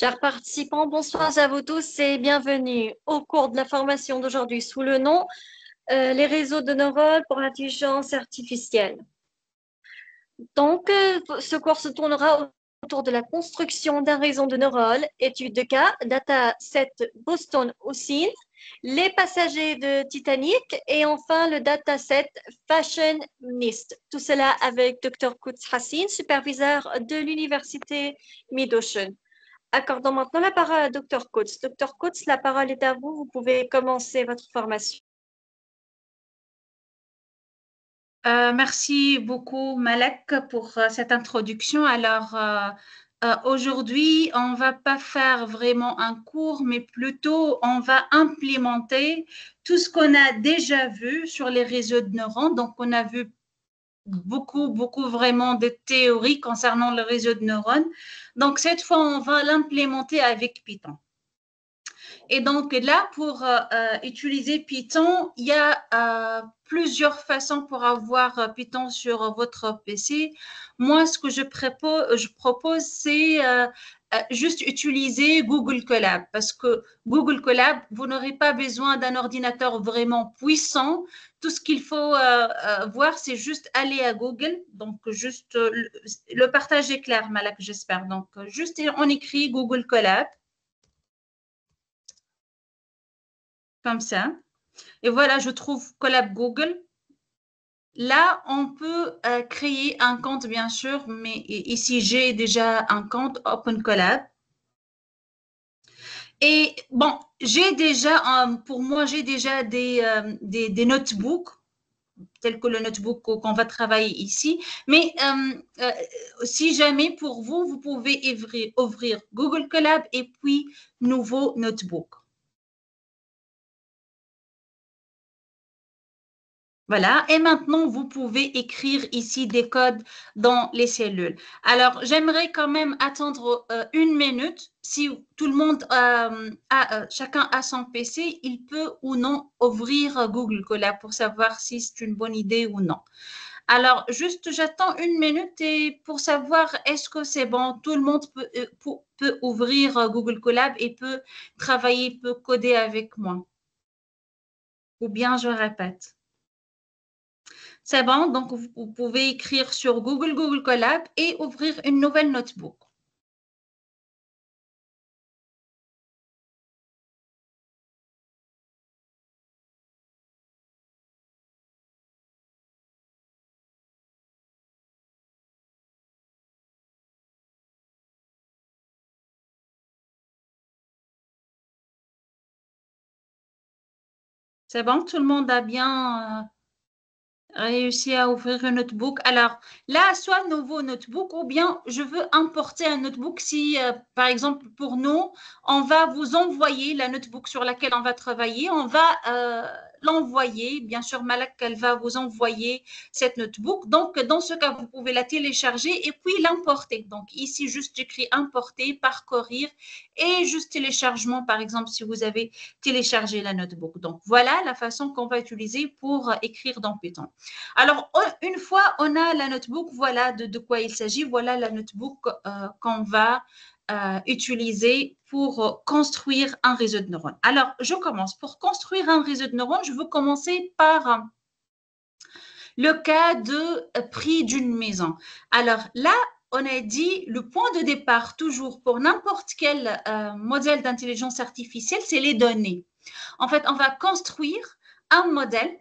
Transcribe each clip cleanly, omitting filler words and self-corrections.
Chers participants, bonsoir à vous tous et bienvenue au cours de la formation d'aujourd'hui sous le nom Les réseaux de neurones pour l'intelligence artificielle. Donc, ce cours se tournera autour de la construction d'un réseau de neurones, étude de cas, dataset Boston Ocean, les passagers de Titanic et enfin le dataset Fashion Mist. Tout cela avec Dr. Quds Hassin, superviseur de l'université Mid-Ocean. Accordons maintenant la parole à Dr. Coates. Dr. Coates, la parole est à vous. Vous pouvez commencer votre formation. Merci beaucoup, Malek, pour cette introduction. Alors, aujourd'hui, on va pas faire vraiment un cours, mais plutôt on va implémenter tout ce qu'on a déjà vu sur les réseaux de neurones. Donc, on a vu beaucoup vraiment de théories concernant le réseau de neurones. Donc, cette fois, on va l'implémenter avec Python. Et donc là, pour utiliser Python, il y a plusieurs façons pour avoir Python sur votre PC. Moi, ce que je propose c'est juste utiliser Google Colab parce que Google Colab, vous n'aurez pas besoin d'un ordinateur vraiment puissant. Tout ce qu'il faut voir, c'est juste aller à Google. Donc, juste le partage est clair, Malak, j'espère. Donc, juste on écrit Google Colab. Comme ça. Et voilà, je trouve Collab Google. Là, on peut créer un compte, bien sûr, mais ici, j'ai déjà un compte Open Collab. Et bon, j'ai déjà, pour moi, j'ai déjà des notebooks, tels que le notebook qu'on va travailler ici. Mais si jamais pour vous, vous pouvez ouvrir Google Colab et puis nouveau notebook. Voilà, et maintenant, vous pouvez écrire ici des codes dans les cellules. Alors, j'aimerais quand même attendre une minute. Si tout le monde chacun a son PC, il peut ou non ouvrir Google Colab pour savoir si c'est une bonne idée ou non. Alors, juste, j'attends une minute et pour savoir est-ce que c'est bon, tout le monde peut ouvrir Google Colab et peut travailler, peut coder avec moi. Ou bien je répète. C'est bon, donc vous pouvez écrire sur Google Colab et ouvrir une nouvelle notebook. C'est bon, tout le monde a bien réussi à ouvrir un notebook. Alors là, soit nouveau notebook ou bien je veux importer un notebook si, par exemple, pour nous, on va vous envoyer la notebook sur laquelle on va travailler. On va l'envoyer. Bien sûr, Malak, elle va vous envoyer cette notebook. Donc, dans ce cas, vous pouvez la télécharger et puis l'importer. Donc, ici, juste écrit importer, parcourir et juste téléchargement, par exemple, si vous avez téléchargé la notebook. Donc, voilà la façon qu'on va utiliser pour écrire dans Python. Alors, une fois on a la notebook, voilà de quoi il s'agit. Voilà la notebook qu'on va utiliser pour construire un réseau de neurones. Alors, je commence. Pour construire un réseau de neurones, je veux commencer par le cas de prix d'une maison. Alors là, on a dit le point de départ toujours pour n'importe quel modèle d'intelligence artificielle, c'est les données. En fait, on va construire un modèle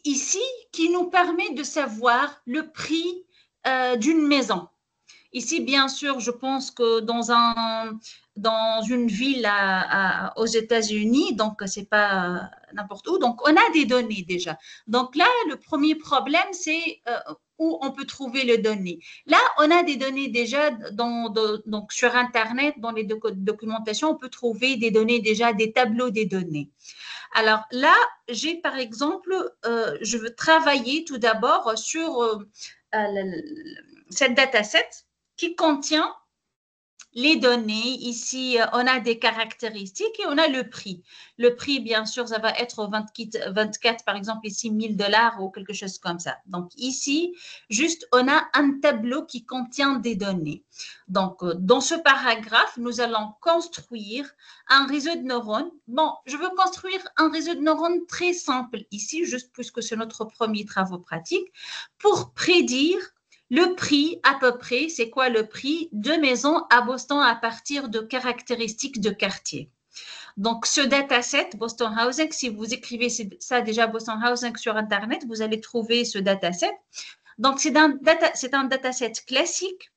ici qui nous permet de savoir le prix d'une maison. Ici, bien sûr, je pense que dans une ville aux États-Unis, donc c'est pas n'importe où, donc on a des données déjà. Donc là, le premier problème, c'est où on peut trouver les données. Là, on a des données déjà donc sur Internet, dans les documentations, on peut trouver des données déjà, des tableaux des données. Alors là, j'ai par exemple, je veux travailler tout d'abord sur cette dataset qui contient les données. Ici, on a des caractéristiques et on a le prix. Le prix, bien sûr, ça va être 24, par exemple, ici, 1000 $ ou quelque chose comme ça. Donc, ici, juste, on a un tableau qui contient des données. Donc, dans ce paragraphe, nous allons construire un réseau de neurones. Bon, je veux construire un réseau de neurones très simple ici, juste puisque c'est notre premier travail pratique, pour prédire le prix, à peu près, c'est quoi le prix de maisons à Boston à partir de caractéristiques de quartier. Donc, ce dataset, Boston Housing, si vous écrivez ça déjà, Boston Housing sur Internet, vous allez trouver ce dataset. Donc, c'est un dataset classique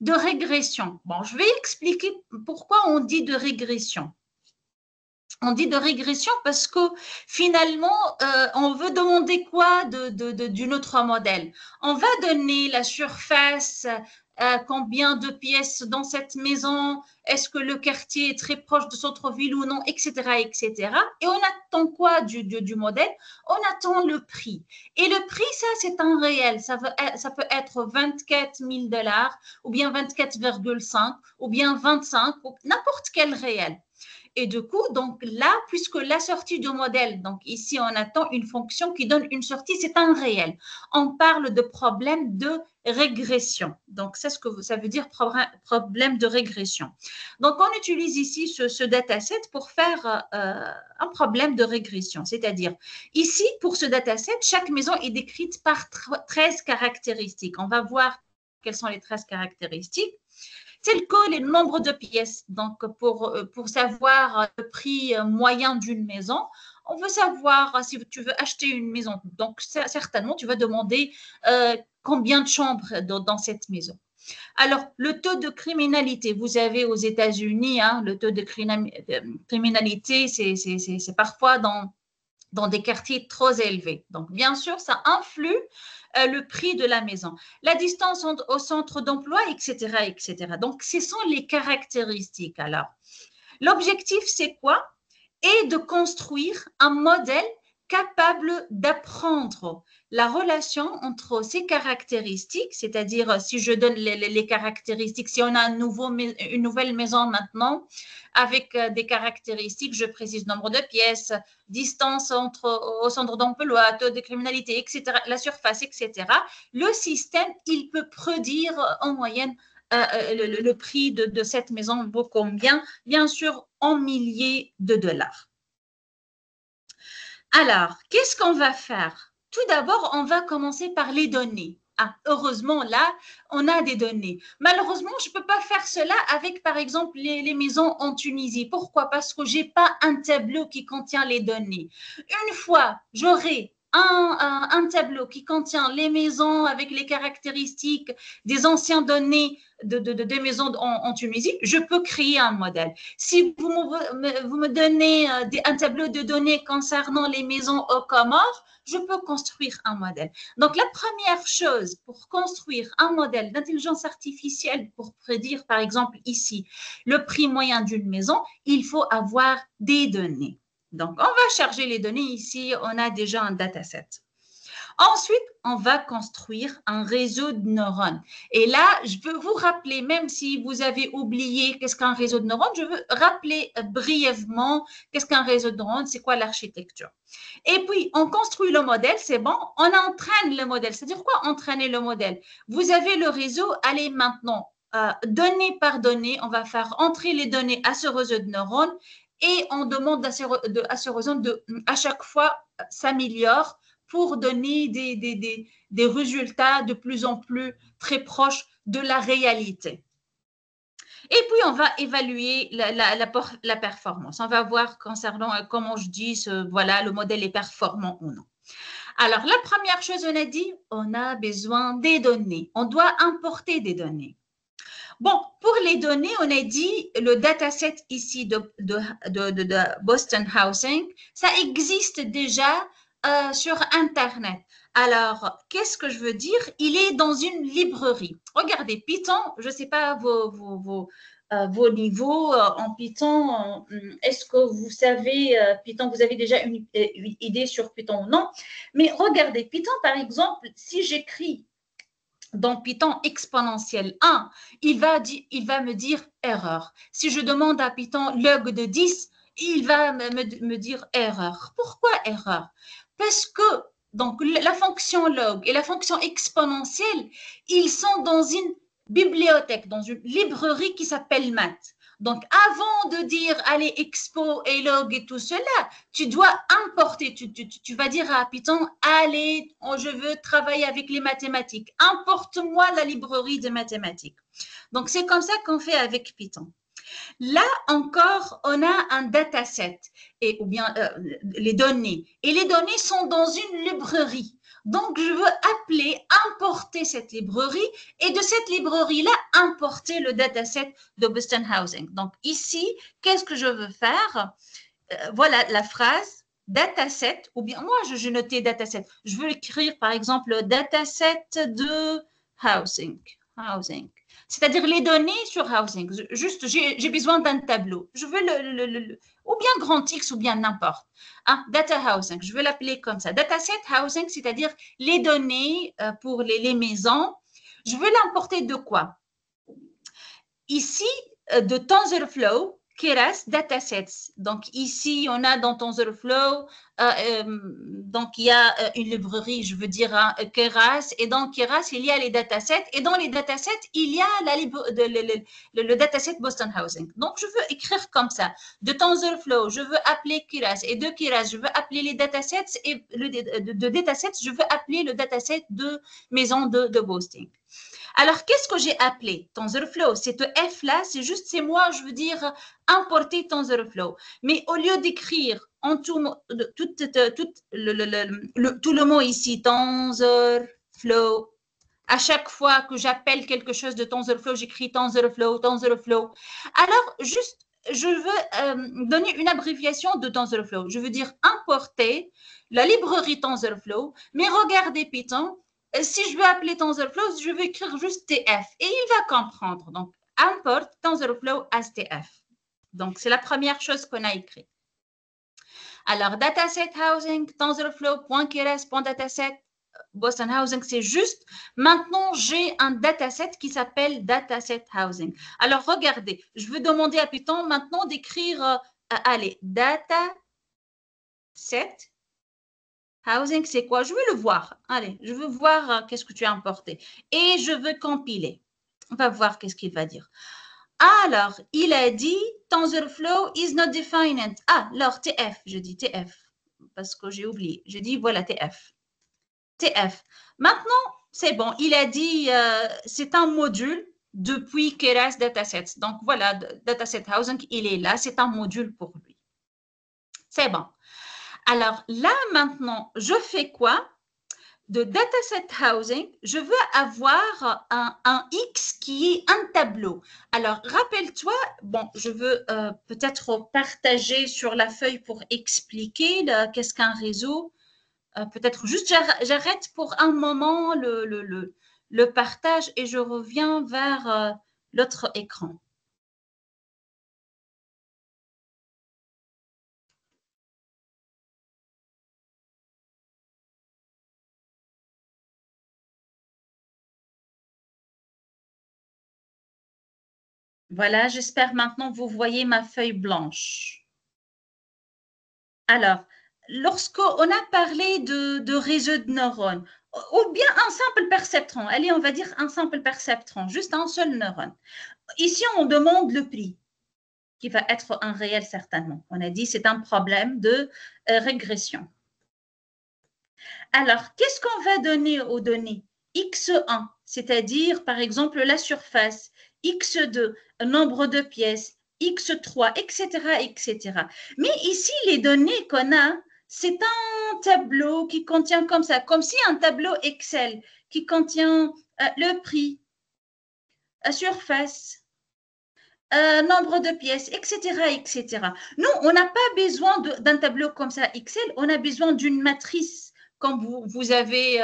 de régression. Bon, je vais expliquer pourquoi on dit de régression. On dit de régression parce que finalement, on veut demander quoi d'une autre modèle. On va donner la surface, combien de pièces dans cette maison, est-ce que le quartier est très proche de centre-ville ou non, etc., etc. Et on attend quoi du modèle? On attend le prix. Et le prix, ça, c'est un réel. Ça peut être 24 000 $ ou bien 24,5 ou bien 25, ou n'importe quel réel. Et du coup, donc là, puisque la sortie du modèle, donc ici, on attend une fonction qui donne une sortie, c'est un réel. On parle de problème de régression. Donc, c'est ce que ça veut dire, problème de régression. Donc, on utilise ici ce dataset pour faire un problème de régression. C'est-à-dire, ici, pour ce dataset, chaque maison est décrite par 13 caractéristiques. On va voir quelles sont les 13 caractéristiques. Tel que le nombre de pièces. Donc, pour savoir le prix moyen d'une maison, on veut savoir si tu veux acheter une maison. Donc, certainement, tu vas demander combien de chambres dans cette maison. Alors, le taux de criminalité, vous avez aux États-Unis, hein, le taux de criminalité, c'est parfois dans des quartiers trop élevés. Donc, bien sûr, ça influe le prix de la maison, la distance au centre d'emploi, etc., etc. Donc, ce sont les caractéristiques. Alors, l'objectif, c'est quoi? Et de construire un modèle capable d'apprendre la relation entre ces caractéristiques, c'est-à-dire si je donne les caractéristiques, si on a une nouvelle maison maintenant avec des caractéristiques, je précise nombre de pièces, distance au centre d'emploi, taux de criminalité, etc., la surface, etc., le système, il peut prédire en moyenne le prix de cette maison vaut combien? Bien sûr, en milliers de dollars. Alors, qu'est-ce qu'on va faire? Tout d'abord, on va commencer par les données. Ah, heureusement, là, on a des données. Malheureusement, je ne peux pas faire cela avec, par exemple, les maisons en Tunisie. Pourquoi? Parce que je n'ai pas un tableau qui contient les données. Une fois, j'aurai un tableau qui contient les maisons avec les caractéristiques des anciennes données des maisons en Tunisie, je peux créer un modèle. Si vous me donnez un tableau de données concernant les maisons aux Comores, je peux construire un modèle. Donc, la première chose pour construire un modèle d'intelligence artificielle pour prédire, par exemple, ici, le prix moyen d'une maison, il faut avoir des données. Donc, on va charger les données ici, on a déjà un dataset. Ensuite, on va construire un réseau de neurones. Et là, je veux vous rappeler, même si vous avez oublié qu'est-ce qu'un réseau de neurones, je veux rappeler brièvement qu'est-ce qu'un réseau de neurones, c'est quoi l'architecture. Et puis, on construit le modèle, c'est bon, on entraîne le modèle. C'est-à-dire quoi entraîner le modèle? Vous avez le réseau, allez maintenant, donnée par donnée, on va faire entrer les données à ce réseau de neurones et on demande à ce réseau de, à chaque fois, s'améliore pour donner des résultats de plus en plus très proches de la réalité. Et puis, on va évaluer la performance. On va voir concernant comment je dis, voilà, le modèle est performant ou non. Alors, la première chose, on a dit, on a besoin des données. On doit importer des données. Bon, pour les données, on a dit le dataset ici de Boston Housing, ça existe déjà sur Internet. Alors, qu'est-ce que je veux dire? Il est dans une librairie. Regardez, Python, je ne sais pas vos niveaux en Python. Est-ce que vous savez Python, vous avez déjà une idée sur Python ou non? Mais regardez, Python, par exemple, si j'écris dans Python exponentiel 1, il va me dire erreur. Si je demande à Python log de 10, il va me dire erreur. Pourquoi erreur? Parce que donc, la fonction log et la fonction exponentielle, ils sont dans une bibliothèque, dans une librairie qui s'appelle math. Donc, avant de dire, allez, expo et log et tout cela, tu dois importer. Tu vas dire à Python, allez, je veux travailler avec les mathématiques. Importe-moi la librairie de mathématiques. Donc, c'est comme ça qu'on fait avec Python. Là encore, on a un dataset, ou bien les données. Et les données sont dans une librairie. Donc, je veux appeler, importer cette librairie et de cette librairie-là, importer le dataset de Boston Housing. Donc, ici, qu'est-ce que je veux faire? Voilà la phrase dataset, ou bien moi, j'ai noté dataset. Je veux écrire, par exemple, le dataset de housing. C'est-à-dire les données sur housing. Juste, j'ai besoin d'un tableau. Je veux ou bien grand X ou bien n'importe. Data housing, je veux l'appeler comme ça. Dataset housing, c'est-à-dire les données pour les maisons. Je veux l'importer de quoi? Ici, de TensorFlow, Keras Datasets. Donc, ici, on a dans TensorFlow, donc il y a une librairie, je veux dire, Keras, et dans Keras, il y a les datasets, et dans les datasets, il y a le dataset Boston Housing. Donc, je veux écrire comme ça. De TensorFlow, je veux appeler Keras, et de Keras, je veux appeler les datasets, et de datasets, je veux appeler le dataset de maison de Boston. Alors, qu'est-ce que j'ai appelé TensorFlow? Cette F-là, c'est moi, je veux dire, importer TensorFlow. Mais au lieu d'écrire en tout le mot ici, TensorFlow, à chaque fois que j'appelle quelque chose de TensorFlow, j'écris TensorFlow. Alors, juste, je veux donner une abréviation de TensorFlow. Je veux dire importer la librairie TensorFlow, mais regardez Python, si je veux appeler TensorFlow, je vais écrire juste TF et il va comprendre. Donc, import TensorFlow as TF. Donc, c'est la première chose qu'on a écrit. Alors, dataset housing, TensorFlow.keras.dataset, Boston Housing, c'est juste. Maintenant, j'ai un dataset qui s'appelle dataset housing. Alors, regardez, je veux demander à Python maintenant d'écrire, allez, dataset housing, c'est quoi? Je veux le voir. Allez, je veux voir qu'est-ce que tu as importé. Et je veux compiler. On va voir qu'est-ce qu'il va dire. Alors, il a dit TensorFlow is not defined. Alors TF, je dis TF parce que j'ai oublié. Je dis voilà TF. TF. Maintenant, c'est bon. Il a dit c'est un module depuis Keras Datasets. Donc voilà, Dataset Housing, il est là. C'est un module pour lui. C'est bon. Alors là, maintenant, je fais quoi? De dataset housing, je veux avoir un X qui est un tableau. Alors, rappelle-toi, bon, je veux peut-être partager sur la feuille pour expliquer qu'est-ce qu'un réseau. Peut-être juste, j'arrête pour un moment le partage et je reviens vers l'autre écran. Voilà, j'espère maintenant vous voyez ma feuille blanche. Alors, lorsqu'on a parlé de réseau de neurones, ou bien un simple perceptron, allez, on va dire un simple perceptron, juste un seul neurone. Ici, on demande le prix, qui va être un réel certainement. On a dit c'est un problème de régression. Alors, qu'est-ce qu'on va donner aux données? X1, c'est-à-dire, par exemple, la surface, X2, nombre de pièces, X3, etc., etc. Mais ici, les données qu'on a, c'est un tableau qui contient comme ça, comme si un tableau Excel qui contient le prix, la surface, nombre de pièces, etc., etc. Nous, on n'a pas besoin d'un tableau comme ça Excel, on a besoin d'une matrice comme vous avez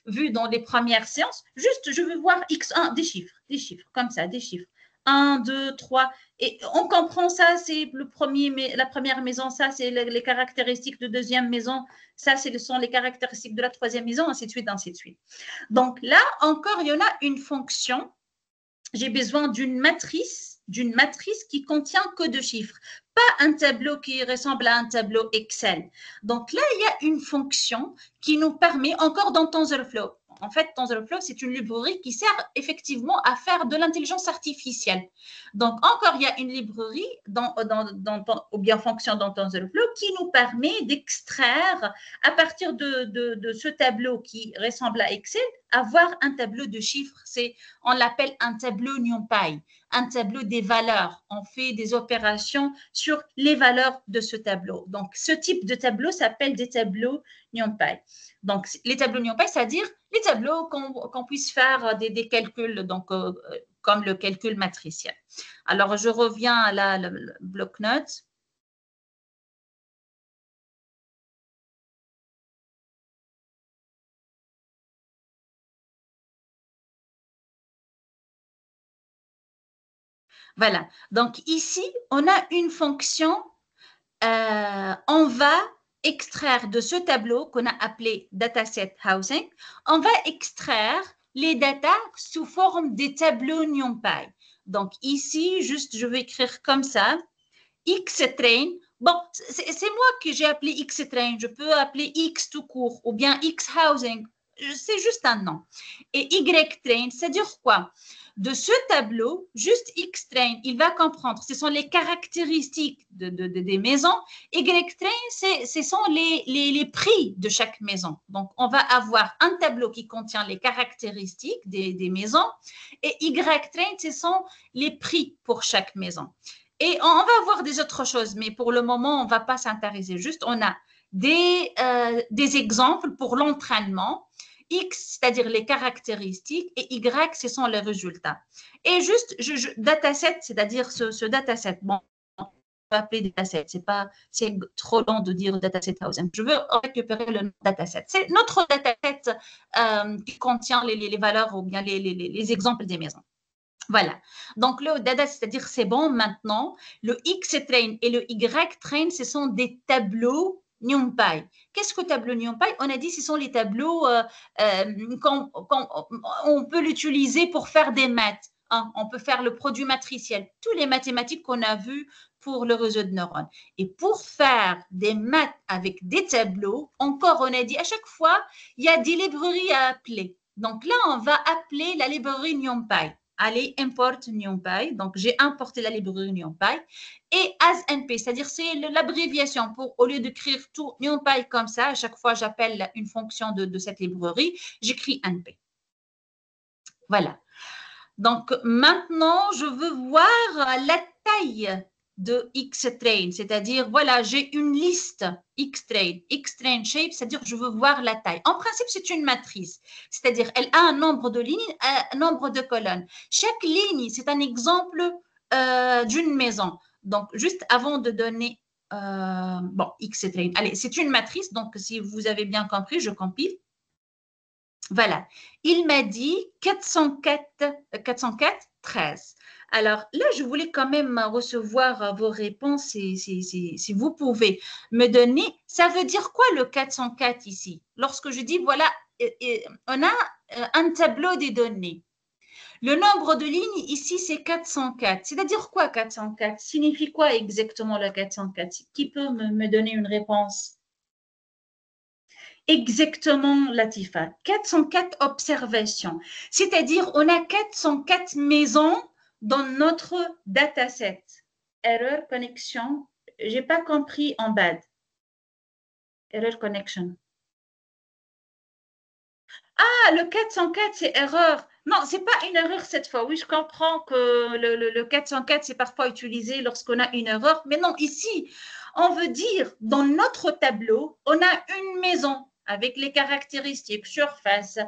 vu dans les premières séances. Juste, je veux voir X1, des chiffres, comme ça, des chiffres. 1, 2, 3. Et on comprend ça, c'est la première maison, ça, c'est les caractéristiques de deuxième maison, ça, ce sont les caractéristiques de la troisième maison, ainsi de suite, ainsi de suite. Donc là, encore, il y en a une fonction. J'ai besoin d'une matrice qui contient que de chiffres, pas un tableau qui ressemble à un tableau Excel. Donc là, il y a une fonction qui nous permet, encore dans TensorFlow, en fait, TensorFlow, c'est une librairie qui sert effectivement à faire de l'intelligence artificielle. Donc, encore, il y a une librairie ou bien fonction dans TensorFlow qui nous permet d'extraire, à partir de ce tableau qui ressemble à Excel, avoir un tableau de chiffres. On l'appelle un tableau NumPy, un tableau des valeurs. On fait des opérations sur les valeurs de ce tableau. Donc, ce type de tableau s'appelle des tableaux NumPy. Donc, les tableaux NumPy, c'est-à-dire les tableaux qu'on puisse faire des calculs, donc, comme le calcul matriciel. Alors, je reviens à le bloc-notes. Voilà. Donc, ici, on a une fonction. On va extraire de ce tableau qu'on a appelé dataset housing, on va extraire les datas sous forme des tableaux NumPy. Donc ici, juste, je vais écrire comme ça, Xtrain. Bon, c'est moi que j'ai appelé Xtrain. Je peux appeler X tout court ou bien Xhousing. C'est juste un nom. Et YTrain, c'est-à-dire quoi? De ce tableau, juste Xtrain, il va comprendre, ce sont les caractéristiques des maisons. YTrain, ce sont les prix de chaque maison. Donc, on va avoir un tableau qui contient les caractéristiques des maisons et YTrain, ce sont les prix pour chaque maison. Et on va voir des autres choses, mais pour le moment, on ne va pas s'intéresser. Juste, on a des exemples pour l'entraînement. X, c'est-à-dire les caractéristiques, et Y, ce sont les résultats. Et juste, dataset, c'est-à-dire ce dataset. Bon, on va appeler dataset. C'est trop long de dire dataset housing. Je veux récupérer le dataset. C'est notre dataset qui contient les valeurs ou bien les exemples des maisons. Voilà. Donc, le data, c'est-à-dire c'est bon maintenant. Le Xtrain et le YTrain, ce sont des tableaux NumPy. Qu'est-ce que tableau NumPy? On a dit ce sont les tableaux qu'on peut l'utiliser pour faire des maths. Hein. On peut faire le produit matriciel, tous les mathématiques qu'on a vues pour le réseau de neurones. Et pour faire des maths avec des tableaux, encore on a dit à chaque fois, il y a des librairies à appeler. Donc là, on va appeler la librairie NumPy. Allez, import NumPy. Donc, j'ai importé la librairie NumPy. Et asNP, c'est-à-dire c'est l'abréviation pour, au lieu d'écrire tout NumPy comme ça, à chaque fois j'appelle une fonction de cette librairie, j'écris NP. Voilà. Donc, maintenant, je veux voir la taille de Xtrain, c'est-à-dire, voilà, j'ai une liste Xtrain shape, c'est-à-dire je veux voir la taille. En principe, c'est une matrice, c'est-à-dire elle a un nombre de lignes, un nombre de colonnes. Chaque ligne, c'est un exemple d'une maison. Donc, juste avant de donner, bon, Xtrain, allez, c'est une matrice, donc si vous avez bien compris, je compile. Voilà, il m'a dit 404, 13. Alors là, je voulais quand même recevoir vos réponses si vous pouvez me donner. Ça veut dire quoi le 404 ici? Lorsque je dis, voilà, on a un tableau des données. Le nombre de lignes ici, c'est 404. C'est-à-dire quoi 404? Signifie quoi exactement le 404? Qui peut me donner une réponse? Exactement, Latifa. 404 observations. C'est-à-dire, on a 404 maisons dans notre dataset. Error connexion. Je n'ai pas compris en bas. Error connection. Ah, le 404, c'est erreur. Non, ce n'est pas une erreur cette fois. Oui, je comprends que le 404, c'est parfois utilisé lorsqu'on a une erreur. Mais non, ici, on veut dire, dans notre tableau, on a une maison avec les caractéristiques, surface,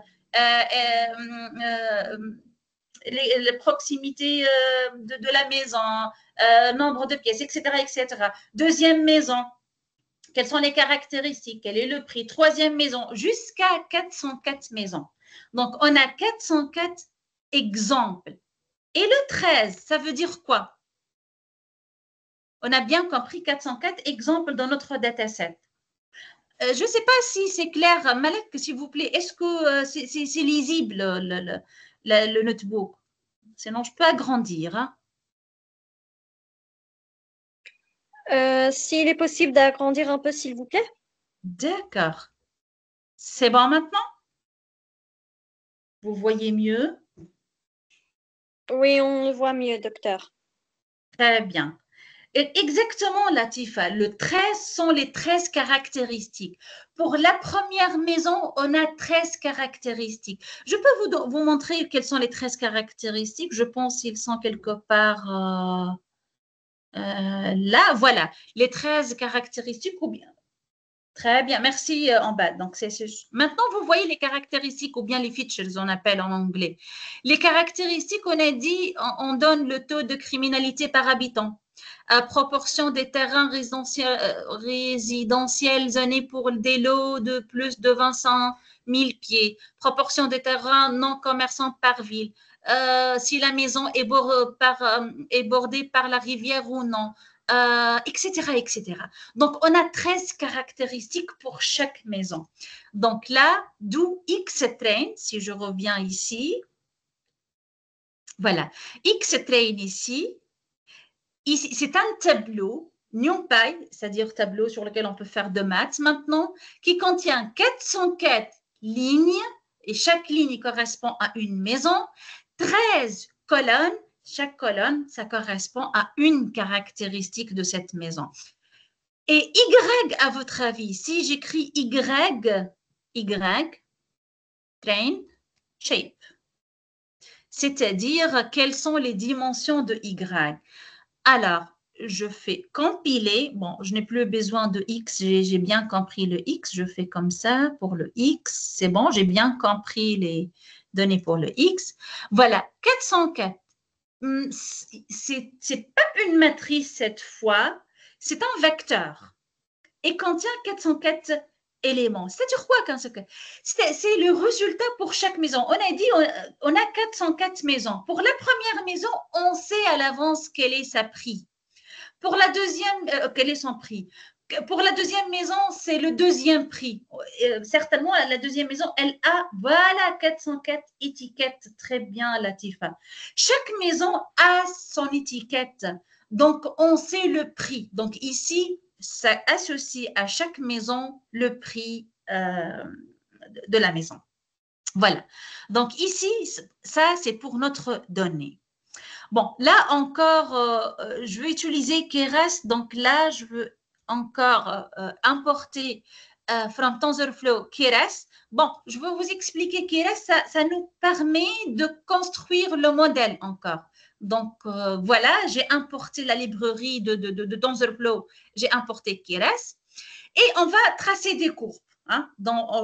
les proximités de la maison, nombre de pièces, etc., etc. Deuxième maison, quelles sont les caractéristiques, quel est le prix. Troisième maison, jusqu'à 404 maisons. Donc, on a 404 exemples. Et le 13, ça veut dire quoi? On a bien compris 404 exemples dans notre dataset. Je ne sais pas si c'est clair. Malek, s'il vous plaît, est-ce que c'est lisible le notebook? Sinon, je peux agrandir. Hein. S'il est possible d'agrandir un peu, s'il vous plaît. D'accord. C'est bon maintenant? Vous voyez mieux? Oui, on le voit mieux, docteur. Très bien. Exactement, Latifa. Le 13 sont les 13 caractéristiques. Pour la première maison, on a 13 caractéristiques. Je peux vous montrer quelles sont les 13 caractéristiques. Je pense qu'ils sont quelque part là. Voilà, les 13 caractéristiques ou bien. Très bien, merci en bas. Donc, maintenant, vous voyez les caractéristiques ou bien les features, on appelle en anglais. Les caractéristiques, on a dit, on donne le taux de criminalité par habitant, proportion des terrains résidentiels zonés pour des lots de plus de 25 000 pieds, proportion des terrains non commerçants par ville, si la maison est bordée par la rivière ou non, etc., etc. Donc, on a 13 caractéristiques pour chaque maison. Donc là, d'où X-Train, si je reviens ici. Voilà, X-Train ici, c'est un tableau NumPy, c'est-à-dire tableau sur lequel on peut faire de maths maintenant, qui contient 404 lignes, et chaque ligne correspond à une maison, 13 colonnes, chaque colonne, ça correspond à une caractéristique de cette maison. Et Y, à votre avis, si j'écris Y, train, shape, c'est-à-dire quelles sont les dimensions de Y. Alors, je fais compiler. Bon, je n'ai plus besoin de X, j'ai bien compris le X. Je fais comme ça pour le X. C'est bon, j'ai bien compris les données pour le X. Voilà, 404. C'est pas une matrice cette fois, c'est un vecteur. Et contient 404 éléments. C'est-à-dire quoi 404? C'est le résultat pour chaque maison. On a dit on a 404 maisons. Pour la première maison, on sait à l'avance quel est sa prix. Pour la deuxième, quel est son prix. Pour la deuxième maison, c'est le deuxième prix. Certainement, la deuxième maison, elle a, voilà, 404 étiquettes. Très bien, Latifa. Chaque maison a son étiquette. Donc, on sait le prix. Donc, ici, ça associe à chaque maison le prix de la maison. Voilà. Donc, ici, ça, c'est pour notre donnée. Bon, là encore, je vais utiliser Keras. Donc là, je veux encore importer from TensorFlow Keras. Bon, je vais vous expliquer Keras. Ça nous permet de construire le modèle encore. Donc, voilà, j'ai importé la librairie de TensorFlow. J'ai importé Keras. Et on va tracer des courbes. Hein.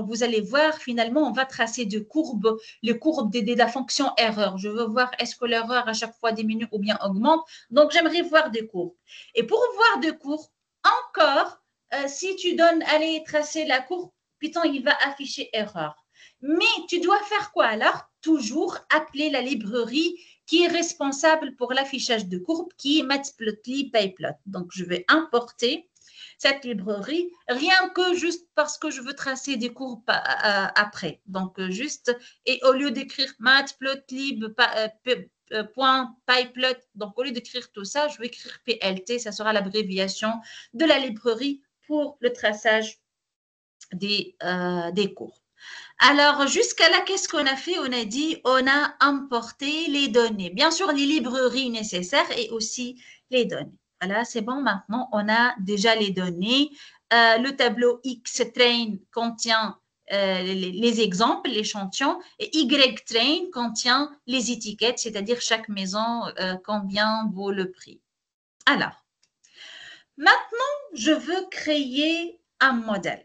Vous allez voir, finalement, on va tracer des courbes, les courbes de la fonction erreur. Je veux voir est-ce que l'erreur à chaque fois diminue ou bien augmente. Donc, j'aimerais voir des courbes. Et pour voir des courbes, encore, si tu donnes, allez tracer la courbe, Python, il va afficher erreur. Mais tu dois faire quoi alors? Toujours appeler la librairie qui est responsable pour l'affichage de courbes, qui est Matplotlib PyPlot. Donc, je vais importer cette librairie, rien que juste parce que je veux tracer des courbes après. Donc, juste, et au lieu d'écrire matplotlib.pyplot, donc au lieu d'écrire tout ça, je vais écrire PLT, ça sera l'abréviation de la librairie pour le traçage des courbes. Alors, jusqu'à là, qu'est-ce qu'on a fait? On a dit, on a importé les données. Bien sûr, les librairies nécessaires et aussi les données. Voilà, c'est bon. Maintenant, on a déjà les données. Le tableau X-Train contient les exemples, l'échantillon, et Y-Train contient les étiquettes, c'est-à-dire chaque maison, combien vaut le prix. Alors, maintenant, je veux créer un modèle.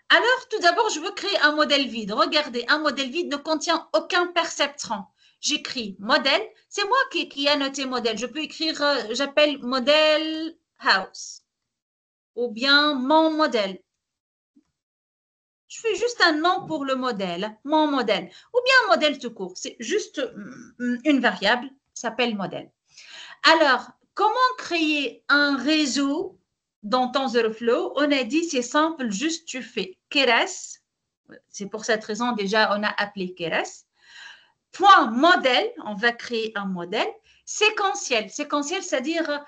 Alors, tout d'abord, je veux créer un modèle vide. Regardez, un modèle vide ne contient aucun perceptron. J'écris modèle. C'est moi qui ai noté modèle. Je peux écrire, j'appelle modèle house. Ou bien mon modèle. Je fais juste un nom pour le modèle, mon modèle. Ou bien un modèle tout court. C'est juste une variable. s'appelle modèle. Alors, comment créer un réseau dans TensorFlow? On a dit, c'est simple, juste tu fais keras. C'est pour cette raison, déjà, on a appelé keras. Point modèle, on va créer un modèle séquentiel. Séquentiel, c'est-à-dire,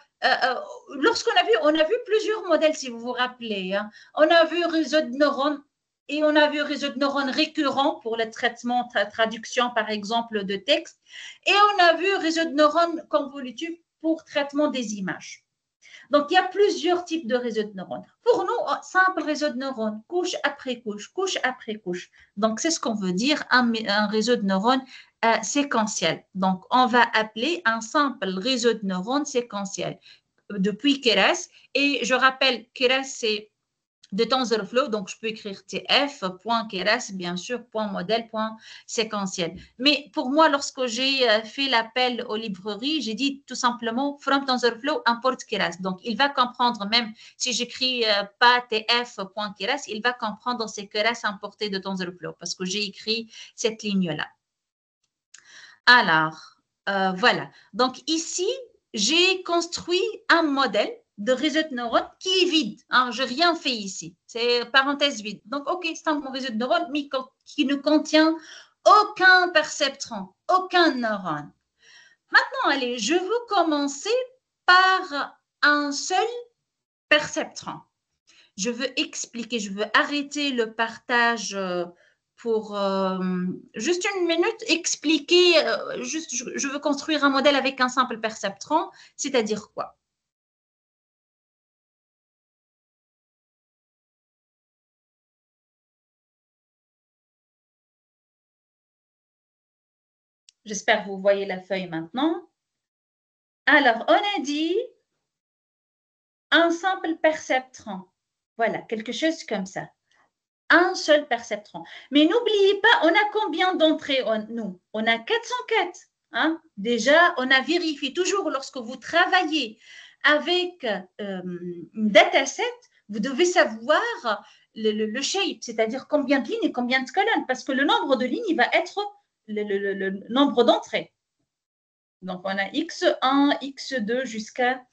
lorsqu'on on a vu plusieurs modèles, si vous vous rappelez. Hein. On a vu réseau de neurones et on a vu réseau de neurones récurrent pour le traitement, traduction, par exemple, de texte. Et on a vu réseau de neurones convolutifs pour traitement des images. Donc, il y a plusieurs types de réseaux de neurones. Pour nous, simple réseau de neurones, couche après couche, couche après couche. Donc, c'est ce qu'on veut dire, un réseau de neurones séquentiel. Donc, on va appeler un simple réseau de neurones séquentiel depuis Keras. Et je rappelle, Keras, c'est de TensorFlow, donc je peux écrire tf.keras, bien sûr, .modèle, .séquentiel. Mais pour moi, lorsque j'ai fait l'appel aux librairies, j'ai dit tout simplement from TensorFlow, importe keras. Donc, il va comprendre, même si j'écris pas tf.keras, il va comprendre ces keras importés de TensorFlow parce que j'ai écrit cette ligne-là. Alors, voilà. Donc, ici, j'ai construit un modèle de réseau de neurones qui est vide. Hein, je n'ai rien fait ici. C'est parenthèse vide. Donc, OK, c'est un réseau de neurones, mais qui ne contient aucun perceptron, aucun neurone. Maintenant, allez, je veux commencer par un seul perceptron. Je veux expliquer, je veux arrêter le partage pour juste une minute, expliquer, je veux construire un modèle avec un simple perceptron, c'est-à-dire quoi? J'espère que vous voyez la feuille maintenant. Alors, on a dit un simple perceptron. Voilà, quelque chose comme ça. Un seul perceptron. Mais n'oubliez pas, on a combien d'entrées, nous? On a 404. Hein? Déjà, on a vérifié toujours lorsque vous travaillez avec une dataset, vous devez savoir le shape, c'est-à-dire combien de lignes et combien de colonnes, parce que le nombre de lignes, il va être le nombre d'entrées. Donc, on a X1, X2 jusqu'à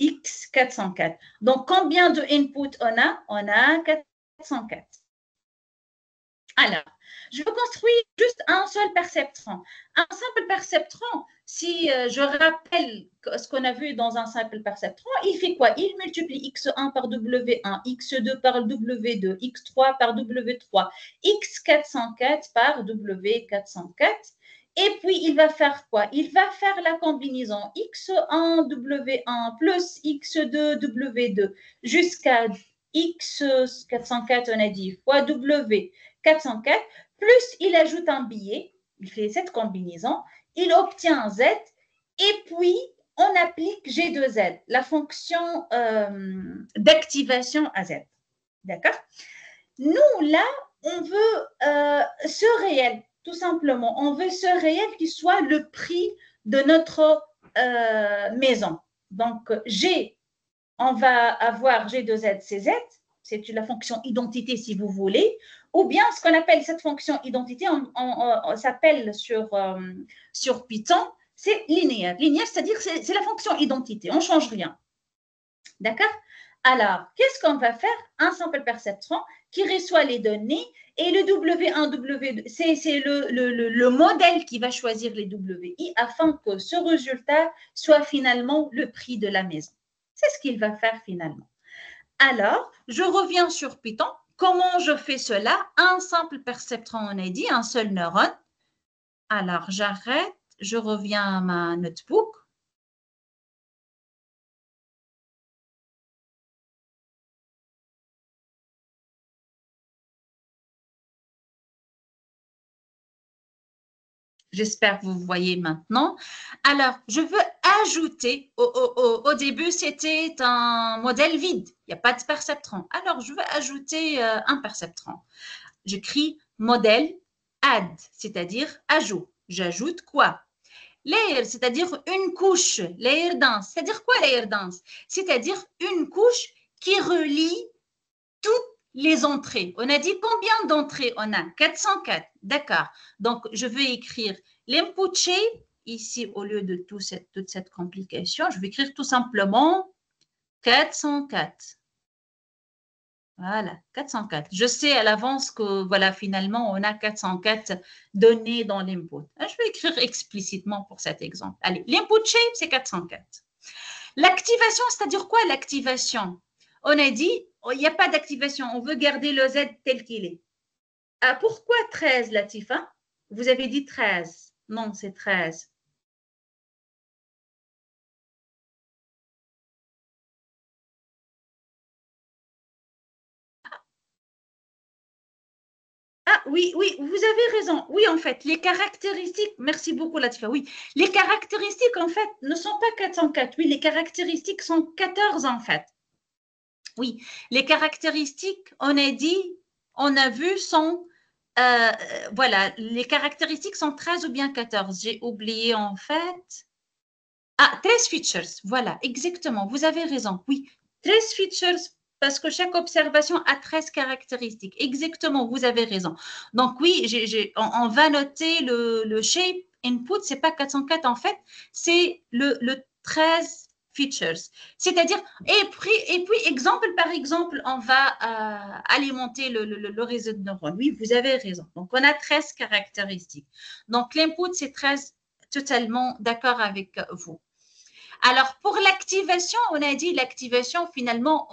X404. Donc, combien de inputs on a? On a 404. Alors, je construis juste un seul perceptron. Un simple perceptron, si je rappelle ce qu'on a vu dans un simple perceptron, il fait quoi? Il multiplie X1 par W1, X2 par W2, X3 par W3, X404 par W404. Et puis, il va faire quoi? Il va faire la combinaison X1 W1 plus X2 W2 jusqu'à X404, on a dit, fois W404, plus il ajoute un billet, il fait cette combinaison, il obtient Z, et puis on applique G2Z, la fonction d'activation à Z. D'accord? Nous, là, on veut ce réel, tout simplement. On veut ce réel qui soit le prix de notre maison. Donc, G, on va avoir G2Z, c'est Z, c'est la fonction identité si vous voulez, ou bien ce qu'on appelle cette fonction identité, on s'appelle sur Python, c'est linéaire. Linéaire, c'est-à-dire c'est la fonction identité, on ne change rien. D'accord? Alors, qu'est-ce qu'on va faire? Un simple perceptron qui reçoit les données et le W1, W2, c'est le modèle qui va choisir les WI afin que ce résultat soit finalement le prix de la maison. C'est ce qu'il va faire finalement. Alors, je reviens sur Python. Comment je fais cela? Un simple perceptron, on a dit, un seul neurone. Alors, j'arrête, je reviens à ma notebook. J'espère que vous voyez maintenant. Alors, je veux ajouter, au début, c'était un modèle vide. Il n'y a pas de perceptron. Alors, je veux ajouter un perceptron. J'écris modèle add, c'est-à-dire ajout. J'ajoute quoi? Layer, c'est-à-dire une couche. Layer dense. C'est-à-dire quoi layer dense? C'est-à-dire une couche qui relie toutes les entrées. On a dit combien d'entrées on a? 404. D'accord. Donc, je vais écrire l'input shape ici, au lieu de toute cette complication, je vais écrire tout simplement 404. Voilà, 404. Je sais à l'avance que, voilà, finalement, on a 404 données dans l'input. Je vais écrire explicitement pour cet exemple. Allez, l'input shape, c'est 404. L'activation, c'est-à-dire quoi l'activation? On a dit, il n'y a pas d'activation, on veut garder le Z tel qu'il est. Ah, pourquoi 13, Latifa? Vous avez dit 13. Non, c'est 13. Ah oui, oui, vous avez raison. Oui, en fait, les caractéristiques, merci beaucoup Latifa, oui, les caractéristiques en fait ne sont pas 404, oui, les caractéristiques sont 14 en fait. Oui, les caractéristiques, on a dit, on a vu, sont, voilà, les caractéristiques sont 13 ou bien 14. J'ai oublié en fait. Ah, 13 features, voilà, exactement, vous avez raison, oui, 13 features parce que chaque observation a 13 caractéristiques. Exactement, vous avez raison. Donc oui, on va noter le shape input, c'est pas 404 en fait, c'est le 13 features. C'est-à-dire, et puis, exemple par exemple, on va alimenter le réseau de neurones. Oui, vous avez raison. Donc, on a 13 caractéristiques. Donc, l'input, c'est 13, totalement d'accord avec vous. Alors, pour l'activation, on a dit l'activation, finalement,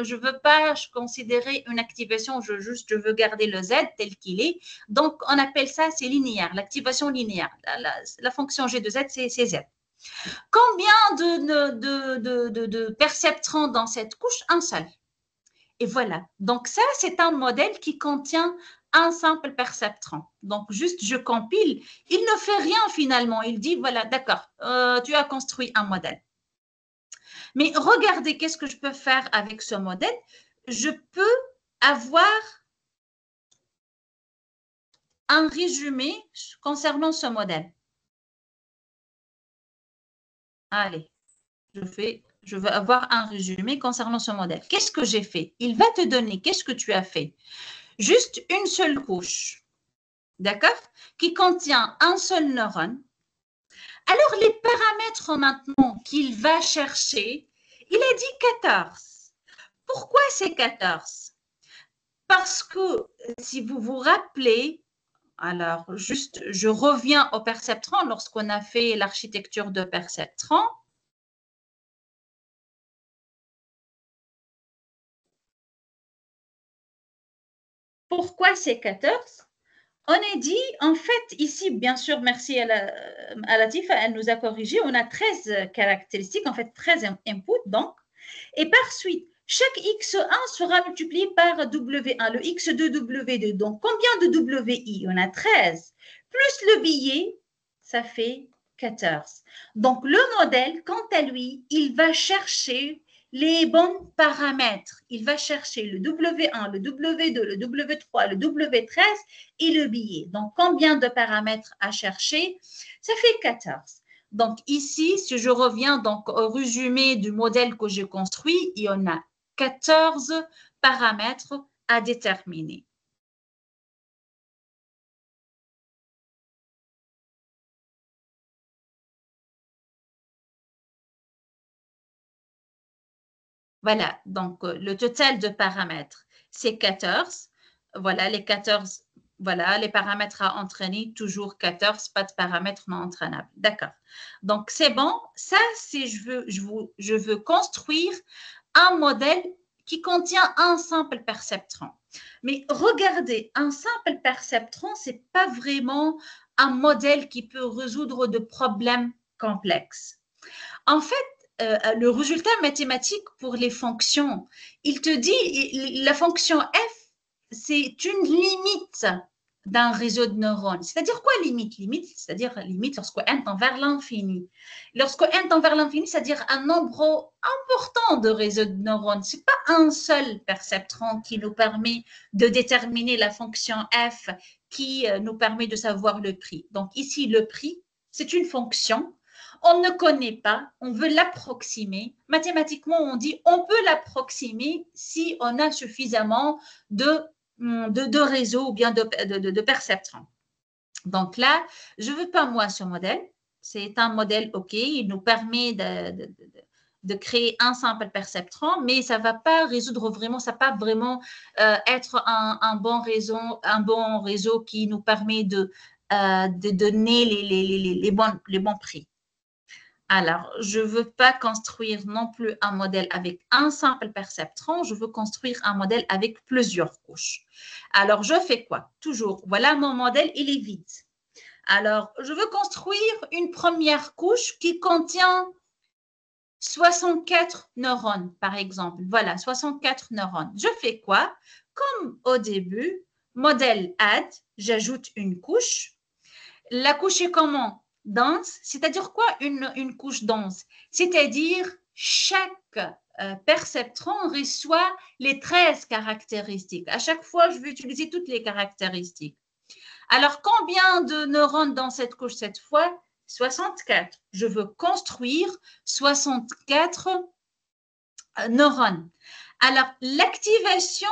je ne veux pas considérer une activation, je veux garder le Z tel qu'il est. Donc, on appelle ça, c'est linéaire, l'activation linéaire. La fonction G de Z, c'est Z. Combien de perceptrons dans cette couche? Un seul. Et voilà. Donc, ça, c'est un modèle qui contient un simple perceptron. Donc, juste, je compile. Il ne fait rien finalement. Il dit, voilà, d'accord, tu as construit un modèle. Mais regardez, qu'est-ce que je peux faire avec ce modèle? Je peux avoir un résumé concernant ce modèle. Allez, je veux avoir un résumé concernant ce modèle. Qu'est-ce que j'ai fait? Il va te donner, qu'est-ce que tu as fait? Juste une seule couche, d'accord? Qui contient un seul neurone. Alors, les paramètres maintenant qu'il va chercher, il a dit 14. Pourquoi c'est 14? Parce que, si vous vous rappelez, alors juste, je reviens au perceptron lorsqu'on a fait l'architecture de perceptron. Pourquoi c'est 14? On a dit, en fait, ici, bien sûr, merci à Latif, elle nous a corrigé, on a 13 caractéristiques, en fait 13 inputs, donc, et par suite, chaque X1 sera multiplié par W1, le X2, W2. Donc, combien de WI? On a 13. Plus le billet, ça fait 14. Donc, le modèle, quant à lui, il va chercher les bons paramètres. Il va chercher le W1, le W2, le W3, le W13 et le billet. Donc, combien de paramètres à chercher? Ça fait 14. Donc, ici, si je reviens donc au résumé du modèle que j'ai construit, il y en a 14 paramètres à déterminer. Voilà, donc le total de paramètres, c'est 14. Voilà, les 14, voilà, les paramètres à entraîner, toujours 14, pas de paramètres non entraînables. D'accord. Donc, c'est bon. Ça, c'est je veux construire un modèle qui contient un simple perceptron. Mais regardez, un simple perceptron, ce n'est pas vraiment un modèle qui peut résoudre de problèmes complexes. En fait, le résultat mathématique pour les fonctions, il te dit la fonction f, c'est une limite d'un réseau de neurones. C'est-à-dire quoi limite? Limite, c'est-à-dire limite lorsque n tend vers l'infini. Lorsque n tend vers l'infini, c'est-à-dire un nombre important de réseaux de neurones. Ce n'est pas un seul perceptron qui nous permet de déterminer la fonction f qui nous permet de savoir le prix. Donc ici, le prix, c'est une fonction. On ne connaît pas, on veut l'approximer. Mathématiquement, on dit on peut l'approximer si on a suffisamment de réseaux ou bien de perceptrons. Donc là, je ne veux pas moi ce modèle. c'est un modèle OK. Il nous permet de créer un simple perceptron, mais ça ne va pas résoudre vraiment, ça ne va pas vraiment être un bon réseau qui nous permet de donner les bons prix. Alors, je ne veux pas construire non plus un modèle avec un simple perceptron, je veux construire un modèle avec plusieurs couches. Alors, je fais quoi? Toujours, voilà mon modèle, il est vide. Alors, je veux construire une première couche qui contient 64 neurones, par exemple. Voilà, 64 neurones. Je fais quoi? Comme au début, modèle add, j'ajoute une couche. La couche est comment? Dense. C'est-à-dire quoi une couche dense? C'est-à-dire chaque perceptron reçoit les 13 caractéristiques. À chaque fois, je vais utiliser toutes les caractéristiques. Alors, combien de neurones dans cette couche cette fois? 64. Je veux construire 64 neurones. Alors, l'activation,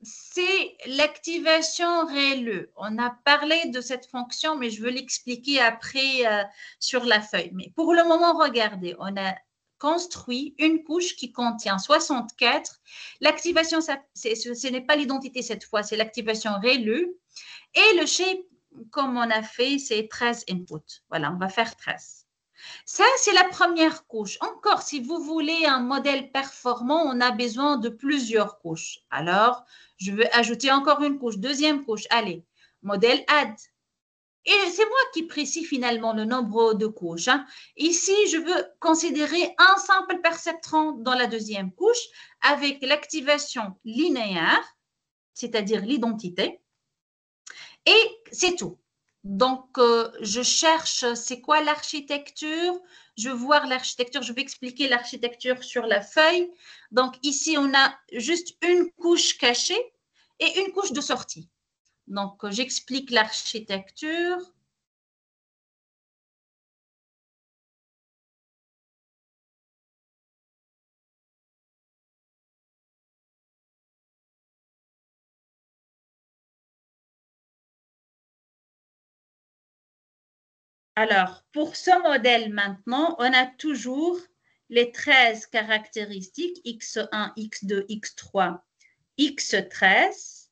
c'est l'activation ReLU. On a parlé de cette fonction, mais je veux l'expliquer après sur la feuille. Mais pour le moment, regardez, on a construit une couche qui contient 64. L'activation, ce n'est pas l'identité cette fois, c'est l'activation ReLU. Et le shape, comme on a fait, c'est 13 inputs. Voilà, on va faire 13. Ça, c'est la première couche. Encore, si vous voulez un modèle performant, on a besoin de plusieurs couches. Alors, je vais ajouter encore une couche, deuxième couche. Allez, modèle add. Et c'est moi qui précise finalement le nombre de couches. Ici, je veux considérer un simple perceptron dans la deuxième couche avec l'activation linéaire, c'est-à-dire l'identité. Et c'est tout. Donc, je cherche, c'est quoi l'architecture? Je veux voir l'architecture, je vais expliquer l'architecture sur la feuille. Donc, ici, on a juste une couche cachée et une couche de sortie. Donc, j'explique l'architecture. Alors, pour ce modèle maintenant, on a toujours les 13 caractéristiques X1, X2, X3, X13.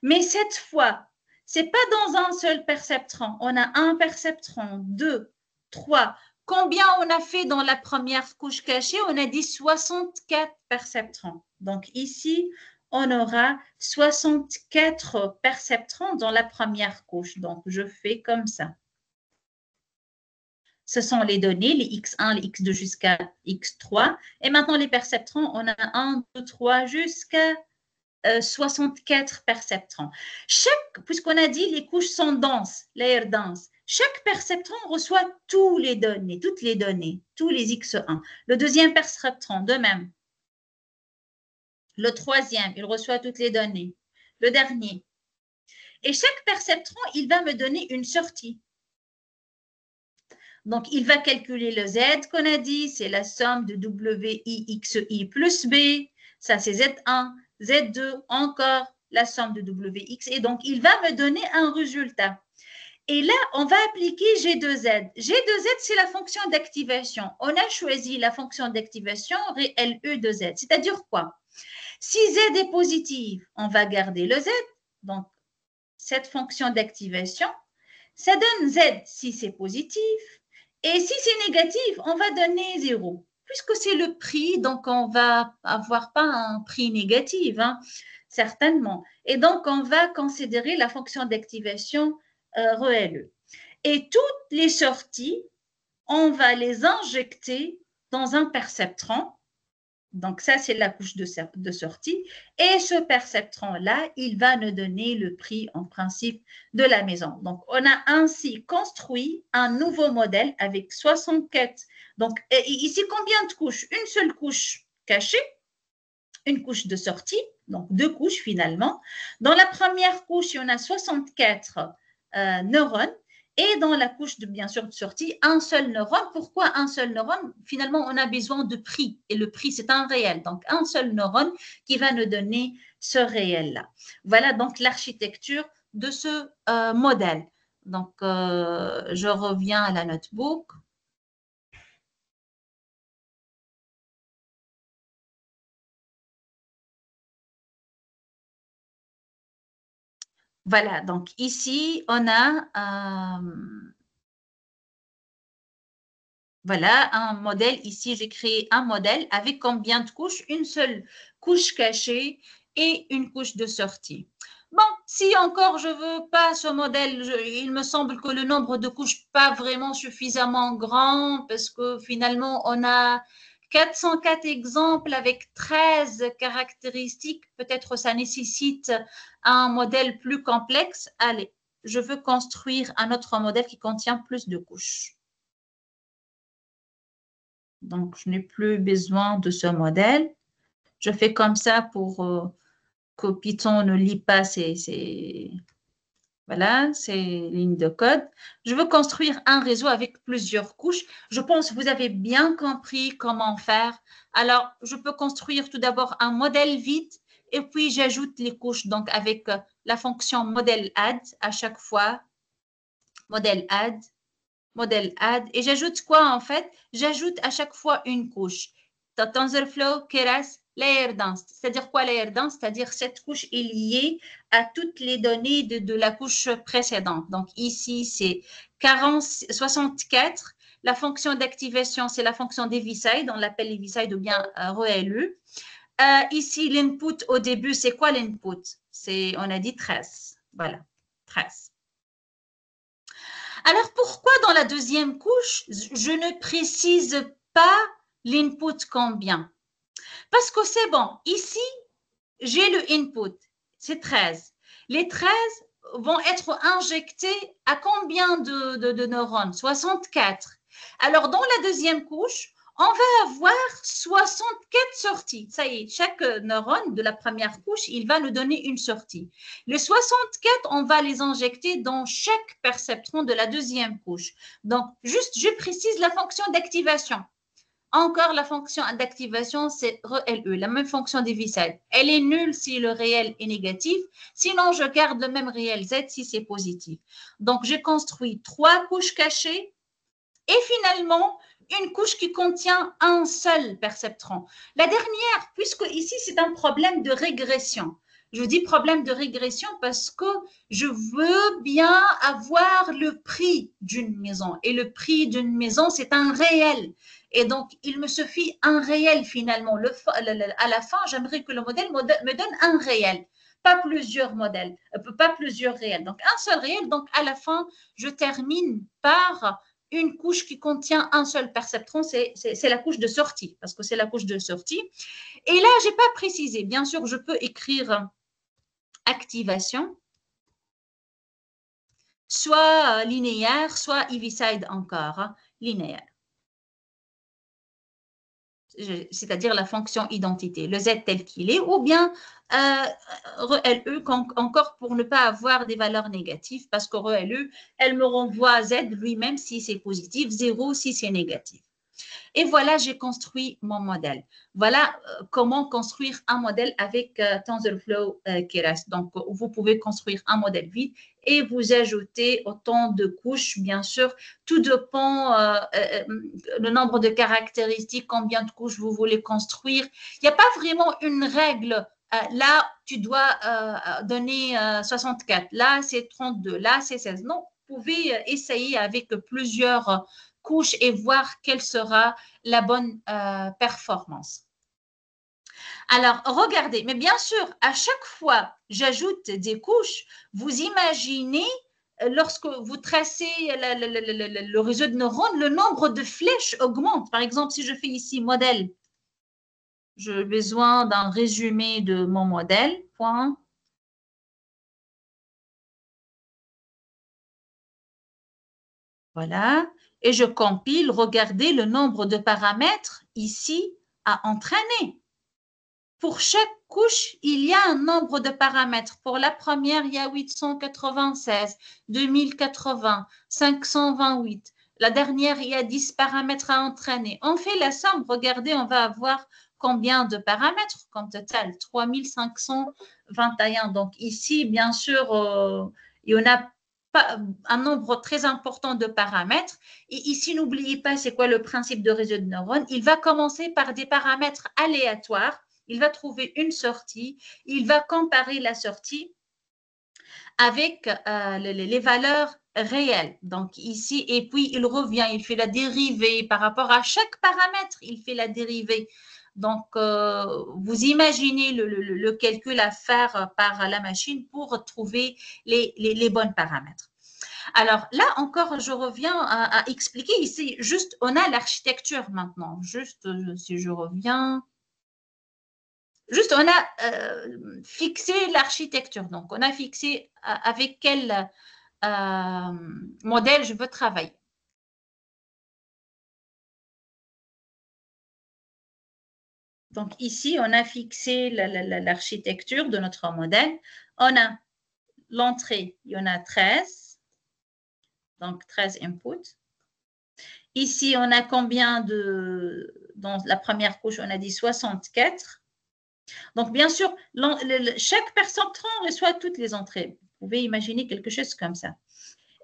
Mais cette fois, ce n'est pas dans un seul perceptron. On a un perceptron, 2, 3. Combien on a fait dans la première couche cachée? On a dit 64 perceptrons. Donc ici, on aura 64 perceptrons dans la première couche. Donc, je fais comme ça. Ce sont les données, les X1, les X2 jusqu'à X3. Et maintenant, les perceptrons, on a 1, 2, 3 jusqu'à 64 perceptrons. Puisqu'on a dit les couches sont denses, layer dense, chaque perceptron reçoit toutes les données, tous les X1. Le deuxième perceptron, de même. Le troisième, il reçoit toutes les données. Le dernier. Et chaque perceptron, il va me donner une sortie. Donc, il va calculer le Z qu'on a dit, c'est la somme de WIXI plus B. Ça, c'est Z1, Z2, encore la somme de WX. Et donc, il va me donner un résultat. Et là, on va appliquer G2Z. G2Z, c'est la fonction d'activation. On a choisi la fonction d'activation ReLU de Z. C'est-à-dire quoi? Si Z est positive, on va garder le Z. Donc, cette fonction d'activation, ça donne Z si c'est positif. Et si c'est négatif, on va donner 0. Puisque c'est le prix, donc on va avoir pas un prix négatif, certainement. Et donc, on va considérer la fonction d'activation ReLU. Et toutes les sorties, on va les injecter dans un perceptron. Donc, ça, c'est la couche de sortie. Et ce perceptron-là, il va nous donner le prix en principe de la maison. Donc, on a ainsi construit un nouveau modèle avec 64. Donc, ici, combien de couches? Une seule couche cachée, une couche de sortie, donc 2 couches finalement. Dans la première couche, il y en a 64 neurones. Et dans la couche, bien sûr, de sortie, un seul neurone. Pourquoi un seul neurone? Finalement, on a besoin de prix. Et le prix, c'est un réel. Donc, un seul neurone qui va nous donner ce réel-là. Voilà donc l'architecture de ce modèle. Donc, je reviens à la notebook. Voilà, donc ici, on a voilà, un modèle. Ici, j'ai créé un modèle avec combien de couches? Une seule couche cachée et une couche de sortie. Bon, si encore je veux pas ce modèle, il me semble que le nombre de couches pas vraiment suffisamment grand parce que finalement, on a 404 exemples avec 13 caractéristiques. Peut-être ça nécessite un modèle plus complexe. Allez, je veux construire un autre modèle qui contient plus de couches. Donc, je n'ai plus besoin de ce modèle. Je fais comme ça pour que Python ne lit pas voilà, ces lignes de code. Je veux construire un réseau avec plusieurs couches. Je pense que vous avez bien compris comment faire. Alors, je peux construire tout d'abord un modèle vide et puis j'ajoute les couches donc avec la fonction modèle add à chaque fois. Modèle add. Modèle add. Et j'ajoute quoi en fait? J'ajoute à chaque fois une couche. Dans TensorFlow, Keras, layer dense. C'est-à-dire quoi layer dense? C'est-à-dire cette couche est liée à toutes les données de la couche précédente. Donc ici, c'est 64. La fonction d'activation, c'est la fonction d'Heaviside. On l'appelle Heaviside ou bien ReLU. Ici, l'input au début, c'est quoi l'input? On a dit 13. Voilà, 13. Alors, pourquoi dans la deuxième couche, je ne précise pas l'input combien? Parce que c'est bon. Ici, j'ai le input, c'est 13. Les 13 vont être injectés à combien de neurones? 64. Alors, dans la deuxième couche, on va avoir 64 sorties. Ça y est, chaque neurone de la première couche, il va nous donner une sortie. Les 64, on va les injecter dans chaque perceptron de la deuxième couche. Donc, juste, je précise la fonction d'activation. Encore la fonction d'activation, c'est ReLU, la même fonction d'Heaviside. Elle est nulle si le réel est négatif. Sinon, je garde le même réel Z si c'est positif. Donc, j'ai construit 3 couches cachées et finalement, une couche qui contient un seul perceptron. La dernière, puisque ici, c'est un problème de régression. Je dis problème de régression parce que je veux bien avoir le prix d'une maison. Et le prix d'une maison, c'est un réel. Et donc, il me suffit un réel finalement. À la fin, j'aimerais que le modèle me donne un réel, pas plusieurs modèles, pas plusieurs réels. Donc, un seul réel. Donc, à la fin, je termine par une couche qui contient un seul perceptron, c'est la couche de sortie, parce que c'est la couche de sortie. Et là, je n'ai pas précisé. Bien sûr, je peux écrire activation, soit linéaire, soit Heaviside encore, linéaire. C'est-à-dire la fonction identité, le Z tel qu'il est, ou bien ReLU encore pour ne pas avoir des valeurs négatives, parce que ReLU, elle me renvoie Z lui-même si c'est positif, 0 si c'est négatif. Et voilà, j'ai construit mon modèle. Voilà comment construire un modèle avec TensorFlow Keras. Donc, vous pouvez construire un modèle vide et vous ajoutez autant de couches, bien sûr. Tout dépend le nombre de caractéristiques, combien de couches vous voulez construire. Il n'y a pas vraiment une règle. Là, tu dois donner 64. Là, c'est 32. Là, c'est 16. Non, vous pouvez essayer avec plusieurs couches et voir quelle sera la bonne performance. Alors, regardez, mais bien sûr, à chaque fois j'ajoute des couches, vous imaginez lorsque vous tracez le réseau de neurones, le nombre de flèches augmente. Par exemple, si je fais ici modèle, j'ai besoin d'un résumé de mon modèle, point. Voilà. Et je compile, regardez le nombre de paramètres ici à entraîner. Pour chaque couche, il y a un nombre de paramètres. Pour la première, il y a 896, 2080, 528. La dernière, il y a 10 paramètres à entraîner. On fait la somme. Regardez, on va avoir combien de paramètres comme total? 3521. Donc ici, bien sûr, il y en a un nombre très important de paramètres. Et ici, n'oubliez pas, c'est quoi le principe de réseau de neurones? Il va commencer par des paramètres aléatoires. Il va trouver une sortie. Il va comparer la sortie avec les valeurs réelles. Donc ici, et puis il revient, il fait la dérivée par rapport à chaque paramètre, il fait la dérivée. Donc, vous imaginez le calcul à faire par la machine pour trouver les bons paramètres. Alors là encore, je reviens à expliquer ici, juste, on a l'architecture maintenant. Juste, si je reviens, juste, on a fixé l'architecture. Donc, on a fixé avec quel modèle je veux travailler. Donc, ici, on a fixé l'architecture de notre modèle. On a l'entrée, il y en a 13. Donc, 13 inputs. Ici, on a combien dans la première couche, on a dit 64. Donc, bien sûr, chaque perceptron reçoit toutes les entrées. Vous pouvez imaginer quelque chose comme ça.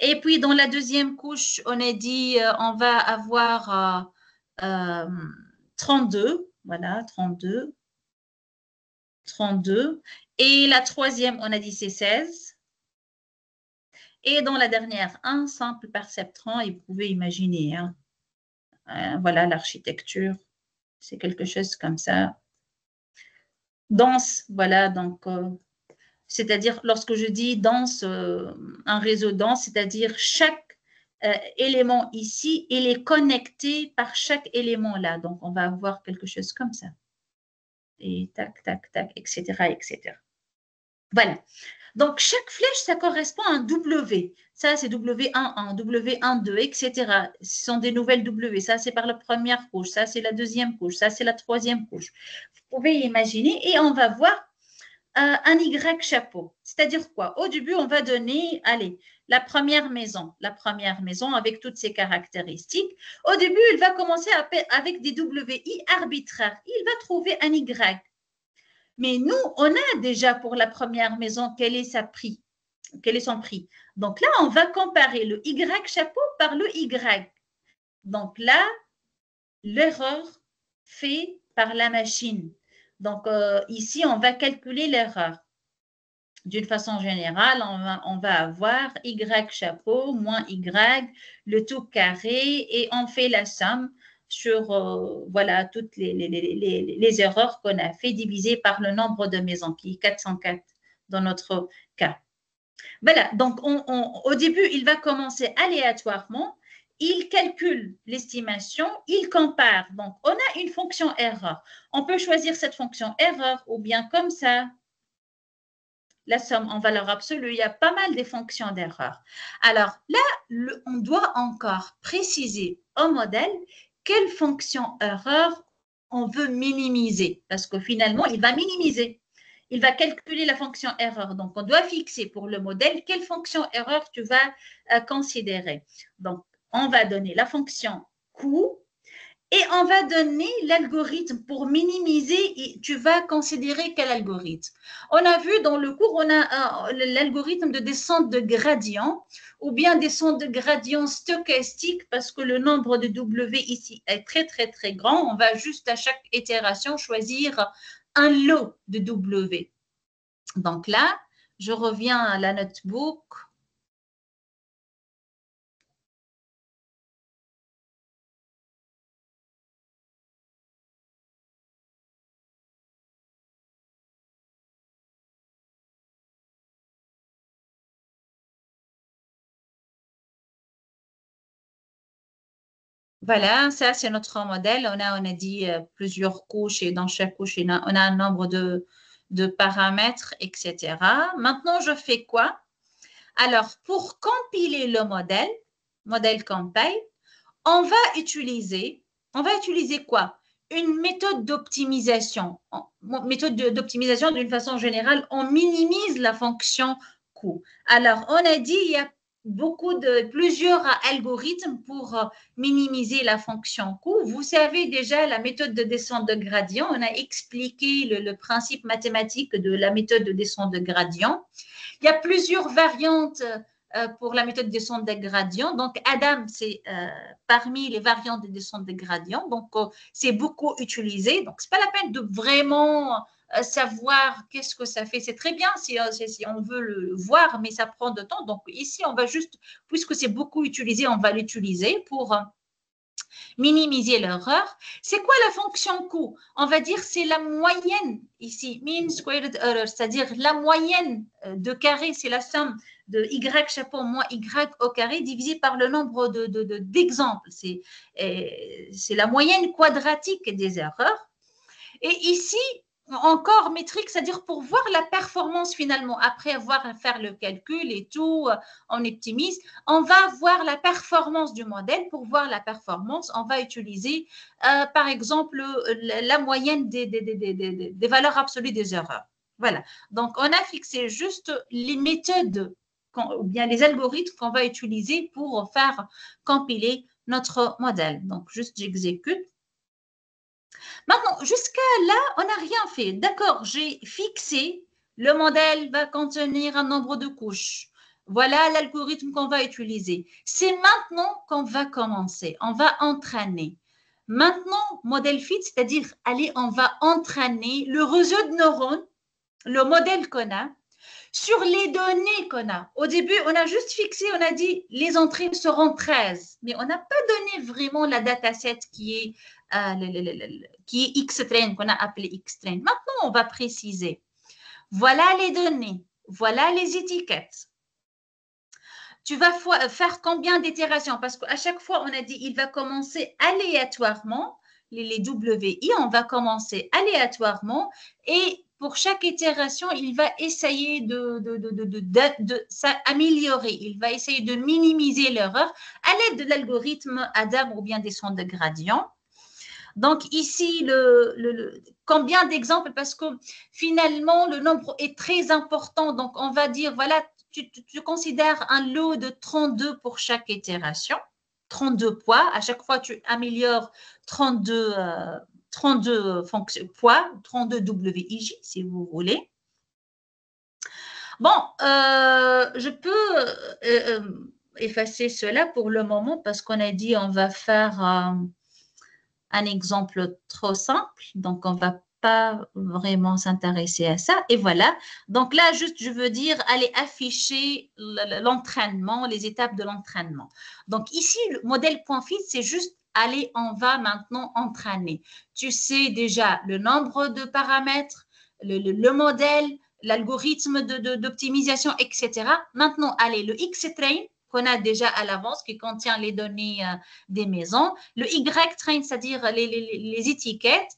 Et puis, dans la deuxième couche, on a dit on va avoir 32. Voilà, 32. 32. Et la troisième, on a dit c'est 16. Et dans la dernière, un simple perceptron. Et vous pouvez imaginer, hein, voilà l'architecture. C'est quelque chose comme ça. Dense, voilà, donc, c'est-à-dire, lorsque je dis dense, un réseau dense, c'est-à-dire chaque élément ici, il est connecté par chaque élément là. Donc, on va avoir quelque chose comme ça. Et tac, tac, tac, etc., etc. Voilà. Donc, chaque flèche, ça correspond à un W. Ça, c'est W11, W12, etc. Ce sont des nouvelles W. Ça, c'est par la première couche. Ça, c'est la deuxième couche. Ça, c'est la troisième couche. Vous pouvez imaginer. Et on va voir un Y chapeau. C'est-à-dire quoi? Au début, on va donner, allez, la première maison avec toutes ses caractéristiques. Au début, il va commencer avec des WI arbitraires. Il va trouver un Y. Mais nous, on a déjà pour la première maison, quel est son prix. Donc là, on va comparer le Y chapeau par le Y. Donc là, l'erreur faite par la machine. Donc ici, on va calculer l'erreur. D'une façon générale, on va avoir Y chapeau moins Y, le tout carré, et on fait la somme sur voilà, toutes les erreurs qu'on a fait divisées par le nombre de maisons, qui est 404 dans notre cas. Voilà, donc au début, il va commencer aléatoirement, il calcule l'estimation, il compare. Donc, on a une fonction erreur. On peut choisir cette fonction erreur ou bien comme ça, la somme en valeur absolue, il y a pas mal de fonctions d'erreur. Alors là, on doit encore préciser au modèle quelle fonction erreur on veut minimiser, parce que finalement, il va minimiser. Il va calculer la fonction erreur. Donc, on doit fixer pour le modèle quelle fonction erreur tu vas considérer. Donc, on va donner la fonction coût et on va donner l'algorithme pour minimiser. Et tu vas considérer quel algorithme. On a vu dans le cours, on a l'algorithme de descente de gradient ou bien descente de gradient stochastique parce que le nombre de W ici est très, très, très grand. On va juste à chaque itération choisir un lot de W. Donc là, je reviens à la notebook. Voilà, ça c'est notre modèle. On a dit plusieurs couches et dans chaque couche, on a un nombre de paramètres, etc. Maintenant, je fais quoi? Alors, pour compiler le modèle compile, on va utiliser quoi? Une méthode d'optimisation. Méthode d'optimisation, d'une façon générale, on minimise la fonction coût. Alors, on a dit il y a plusieurs algorithmes pour minimiser la fonction coût. Vous savez déjà la méthode de descente de gradient. On a expliqué le principe mathématique de la méthode de descente de gradient. Il y a plusieurs variantes pour la méthode descente des gradients. Donc, Adam, c'est parmi les variantes de descente des gradients. Donc, c'est beaucoup utilisé. Donc, ce n'est pas la peine de vraiment savoir qu'est-ce que ça fait. C'est très bien si on veut le voir, mais ça prend de temps. Donc, ici, on va juste, puisque c'est beaucoup utilisé, on va l'utiliser pour minimiser l'erreur. C'est quoi la fonction coût? On va dire c'est la moyenne ici, mean squared error, c'est-à-dire la moyenne de carré, c'est la somme de y chapeau moins y au carré divisé par le nombre d'exemples. C'est la moyenne quadratique des erreurs. Et ici, encore métrique, c'est-à-dire pour voir la performance finalement, après avoir à faire le calcul et tout, on optimise, on va voir la performance du modèle. Pour voir la performance, on va utiliser par exemple la moyenne des valeurs absolues des erreurs. Voilà, donc on a fixé juste les méthodes ou bien les algorithmes qu'on va utiliser pour faire compiler notre modèle. Donc juste j'exécute. Maintenant, jusqu'à là, on n'a rien fait. D'accord, j'ai fixé, le modèle va contenir un nombre de couches. Voilà l'algorithme qu'on va utiliser. C'est maintenant qu'on va commencer. On va entraîner. Maintenant, modèle fit, c'est-à-dire, allez, on va entraîner le réseau de neurones, le modèle qu'on a, sur les données qu'on a. Au début, on a juste fixé, on a dit les entrées seront 13, mais on n'a pas donné vraiment la dataset qui est X-Train, qu'on a appelé X-Train. Maintenant, on va préciser. Voilà les données, voilà les étiquettes. Tu vas faire combien d'itérations? Parce qu'à chaque fois, on a dit il va commencer aléatoirement, les WI, on va commencer aléatoirement et pour chaque itération, il va essayer de s'améliorer. Il va essayer de minimiser l'erreur à l'aide de l'algorithme Adam ou bien des sons de gradient. Donc ici, combien d'exemples? Parce que finalement, le nombre est très important. Donc, on va dire, voilà, tu considères un lot de 32 pour chaque itération, 32 poids. À chaque fois, tu améliores 32 poids, 32 WIJ, si vous voulez. Bon, je peux effacer cela pour le moment parce qu'on a dit on va faire un exemple trop simple. Donc, on ne va pas vraiment s'intéresser à ça. Et voilà. Donc là, juste, je veux dire, aller afficher l'entraînement, les étapes de l'entraînement. Donc ici, le modèle point fit, c'est juste, allez, on va maintenant entraîner. Tu sais déjà le nombre de paramètres, le modèle, l'algorithme d'optimisation, etc. Maintenant, allez, le X-Train, qu'on a déjà à l'avance, qui contient les données des maisons. Le Y-Train, c'est-à-dire les étiquettes.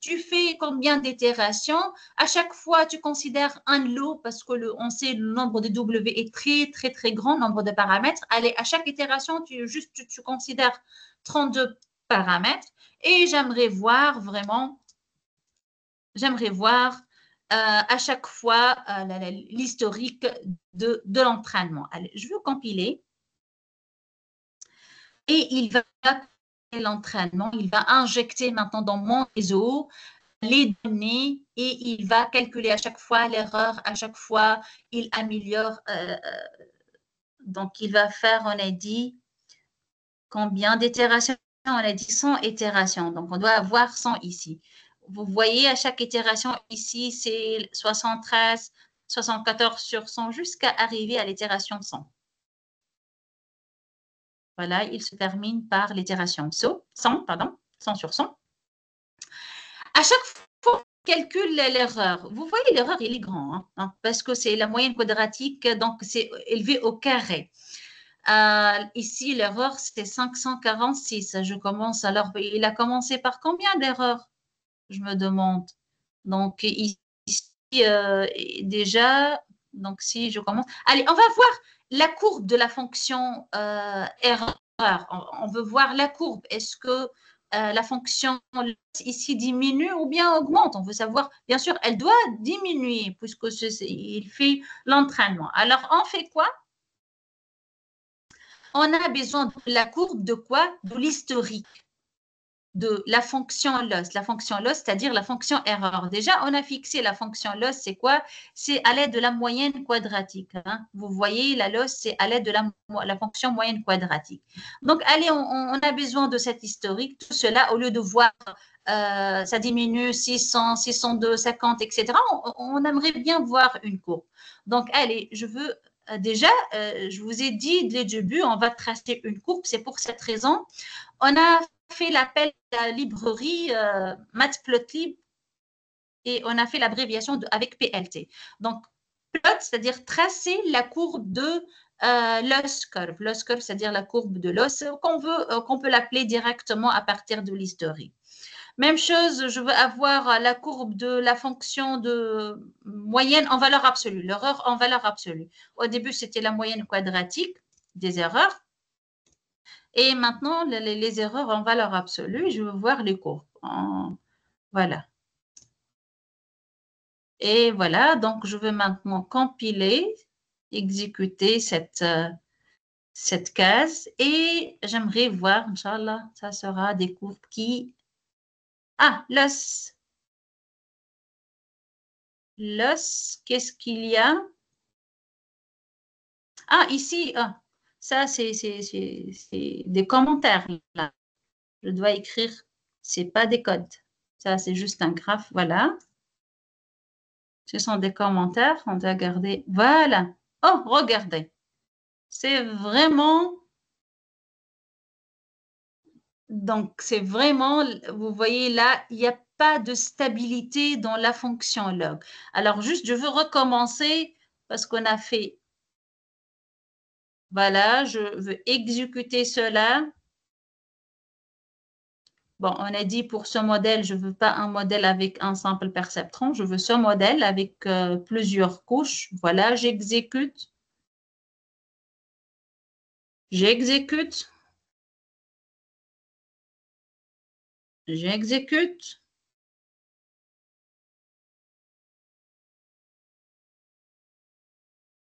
Tu fais combien d'itérations? À chaque fois, tu considères un lot parce que on sait le nombre de W est très, très, très grand, nombre de paramètres. Allez, à chaque itération, tu considères 32 paramètres. Et j'aimerais voir vraiment, à chaque fois l'historique de l'entraînement. Allez, je veux compiler. Et il va l'entraînement, il va injecter maintenant dans mon réseau les données et il va calculer à chaque fois l'erreur, à chaque fois il améliore. Donc, il va faire, on a dit, combien d'itérations? On a dit 100 itérations. Donc, on doit avoir 100 ici. Vous voyez, à chaque itération ici, c'est 73, 74 sur 100 jusqu'à arriver à l'itération 100. Voilà, il se termine par l'itération 100 sur 100. À chaque fois, on calcule l'erreur. Vous voyez, l'erreur, il est grand, hein, parce que c'est la moyenne quadratique, donc c'est élevé au carré. Ici, l'erreur, c'était 546. Je commence, alors, il a commencé par combien d'erreurs? Je me demande. Donc, ici, déjà, donc si je commence. Allez, on va voir la courbe de la fonction erreur. On veut voir la courbe. Est-ce que la fonction ici diminue ou bien augmente? On veut savoir, bien sûr, elle doit diminuer puisque il fait l'entraînement. Alors, on fait quoi? On a besoin de la courbe de quoi? De l'historique. de la fonction loss. La fonction loss, c'est-à-dire la fonction erreur. Déjà, on a fixé la fonction loss, c'est quoi? C'est à l'aide de la moyenne quadratique. Hein. Vous voyez, la loss, c'est à l'aide de la fonction moyenne quadratique. Donc, allez, on a besoin de cet historique. Tout cela, au lieu de voir ça diminue 600, 602, 50, etc., on aimerait bien voir une courbe. Donc, allez, je veux déjà, je vous ai dit dès le début, on va tracer une courbe. C'est pour cette raison. On a fait l'appel à la librairie Matplotlib et on a fait l'abréviation avec PLT. Donc, plot, c'est-à-dire tracer la courbe de loss curve. Loss curve, c'est-à-dire la courbe de loss qu'on peut l'appeler directement à partir de l'historique. Même chose, je veux avoir la courbe de la fonction de moyenne en valeur absolue, l'erreur en valeur absolue. Au début, c'était la moyenne quadratique des erreurs. Et maintenant, les erreurs en valeur absolue, je veux voir les courbes. Voilà. Et voilà, donc je vais maintenant compiler, exécuter cette case et j'aimerais voir, Inch'Allah, ça sera des courbes qui… Ah, l'os. L'os, qu'est-ce qu'il y a? Ah, ici, ça, c'est des commentaires, là. Je dois écrire, c'est pas des codes. Ça, c'est juste un graphe, voilà. Ce sont des commentaires, on doit garder, voilà. Oh, regardez. C'est vraiment, donc c'est vraiment, vous voyez là, il n'y a pas de stabilité dans la fonction log. Alors, juste, je veux recommencer parce qu'on a fait, voilà, je veux exécuter cela. Bon, on a dit pour ce modèle, je ne veux pas un modèle avec un simple perceptron, je veux ce modèle avec plusieurs couches. Voilà, j'exécute. J'exécute. J'exécute.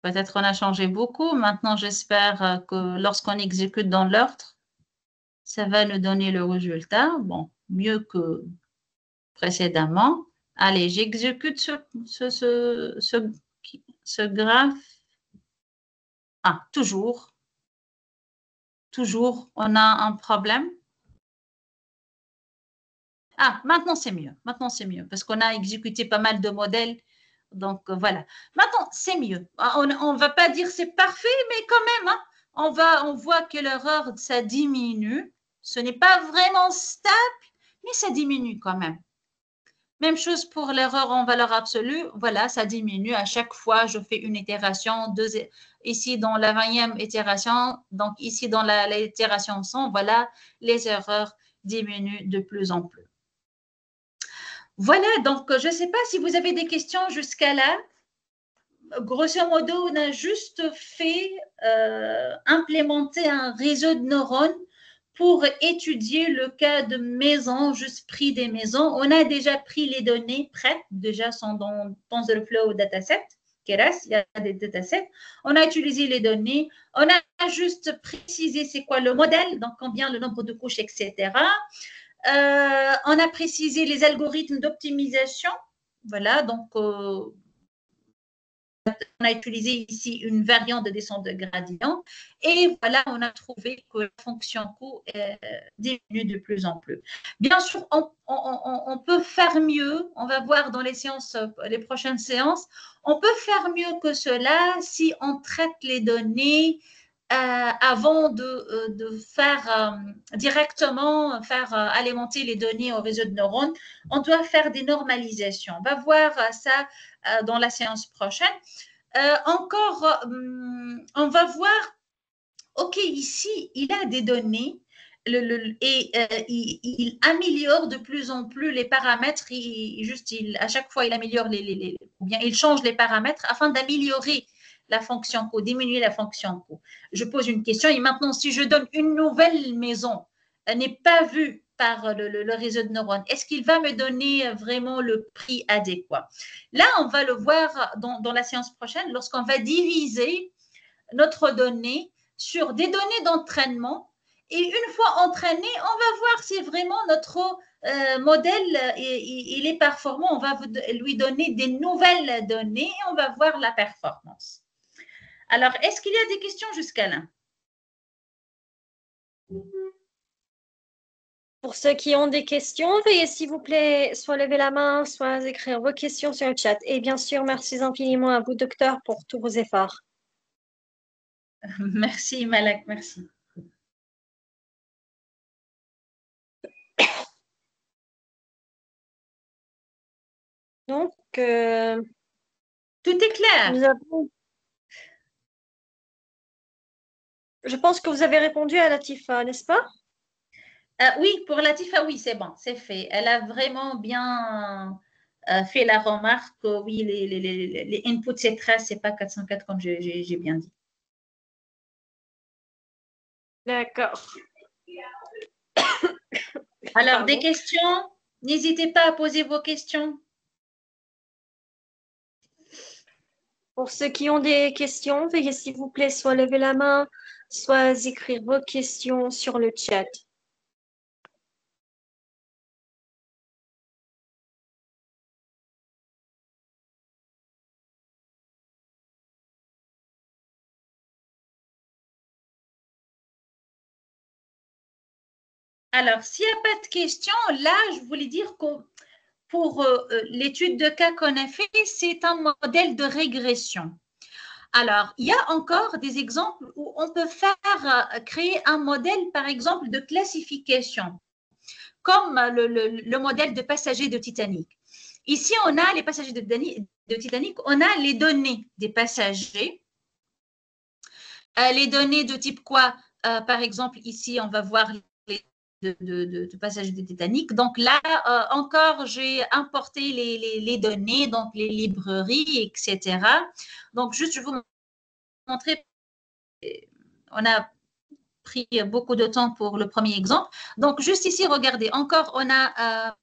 Peut-être on a changé beaucoup. Maintenant, j'espère que lorsqu'on exécute dans l'ordre, ça va nous donner le résultat. Bon, mieux que précédemment. Allez, j'exécute ce graphe. Ah, toujours, on a un problème. Ah, maintenant c'est mieux. Maintenant c'est mieux parce qu'on a exécuté pas mal de modèles. Donc voilà. Maintenant c'est mieux. On ne va pas dire c'est parfait, mais quand même, hein, on voit que l'erreur ça diminue. Ce n'est pas vraiment stable, mais ça diminue quand même. Même chose pour l'erreur en valeur absolue. Voilà, ça diminue. À chaque fois, je fais une itération. Ici, dans la 20e itération, donc ici, dans l'itération 100, voilà, les erreurs diminuent de plus en plus. Voilà, donc je ne sais pas si vous avez des questions jusqu'à là. Grosso modo, on a juste fait implémenter un réseau de neurones pour étudier le cas de maisons, juste prix des maisons. On a déjà pris les données prêtes, déjà sont dans TensorFlow Dataset, Keras, il y a des datasets. On a utilisé les données, on a juste précisé c'est quoi le modèle, donc combien le nombre de couches, etc. On a précisé les algorithmes d'optimisation. Voilà, donc on a utilisé ici une variante de descente de gradient. Et voilà, on a trouvé que la fonction coût diminue de plus en plus. Bien sûr, on peut faire mieux. On va voir dans les prochaines séances. On peut faire mieux que cela si on traite les données avant de faire directement alimenter les données au réseau de neurones, on doit faire des normalisations. On va voir ça dans la séance prochaine. Encore, on va voir, OK, ici, il a des données et il améliore de plus en plus les paramètres. À chaque fois, il améliore ou bien il change les paramètres afin d'améliorer la fonction coût, diminuer la fonction coût. Je pose une question et maintenant, si je donne une nouvelle maison, elle n'est pas vue par le réseau de neurones, est-ce qu'il va me donner vraiment le prix adéquat? Là, on va le voir dans la séance prochaine lorsqu'on va diviser notre donnée sur des données d'entraînement Et une fois entraîné, on va voir si vraiment notre modèle il est performant. On va lui donner des nouvelles données et on va voir la performance. Alors, est-ce qu'il y a des questions jusqu'à là? Pour ceux qui ont des questions, veuillez s'il vous plaît soit lever la main, soit écrire vos questions sur le chat. Et bien sûr, merci infiniment à vous, docteur, pour tous vos efforts. Merci, Malak, merci. Donc, tout est clair. Nous avons... Je pense que vous avez répondu à Latifa, n'est-ce pas? Oui, pour Latifa, oui, c'est bon, c'est fait. Elle a vraiment bien fait la remarque que oui, les inputs, c'est 13, c'est pas 404 comme j'ai bien dit. D'accord. Alors, des questions? N'hésitez pas à poser vos questions. Pour ceux qui ont des questions, veuillez s'il vous plaît soit lever la main, soit écrire vos questions sur le chat. Alors, s'il n'y a pas de questions, là, je voulais dire que pour l'étude de cas qu'on a fait, c'est un modèle de régression. Alors, il y a encore des exemples où on peut créer un modèle, par exemple, de classification, comme le modèle de passagers de Titanic. Ici, on a les passagers de Titanic, on a les données des passagers. Les données de type quoi? Par exemple, ici, on va voir les de passagers de Titanic. Donc là, encore, j'ai importé les données, donc les librairies, etc. Donc, juste, je vais vous montrer. On a pris beaucoup de temps pour le premier exemple. Donc, juste ici, regardez, encore, on a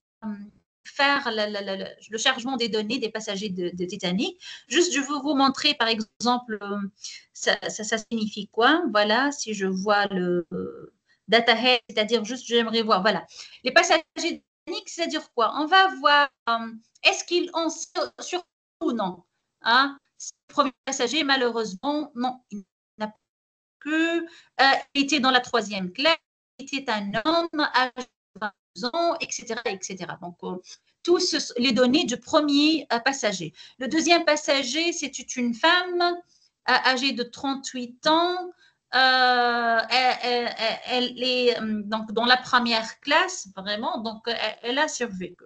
faire le chargement des données des passagers de Titanic. Juste, je veux vous montrer, par exemple, ça signifie quoi? Voilà, si je vois le data head, c'est-à-dire juste, j'aimerais voir, voilà. Les passagers de Titanic, c'est-à-dire quoi? On va voir, est-ce qu'ils ont sur ou non? Hein? Le premier passager, malheureusement, non, il n'a plus, il était dans la 3e classe, il était un homme âgé de 22 ans, etc., etc. Donc, tous les données du premier passager. Le deuxième passager, c'était une femme âgée de 38 ans. Elle est donc dans la première classe, vraiment, donc elle a survécu.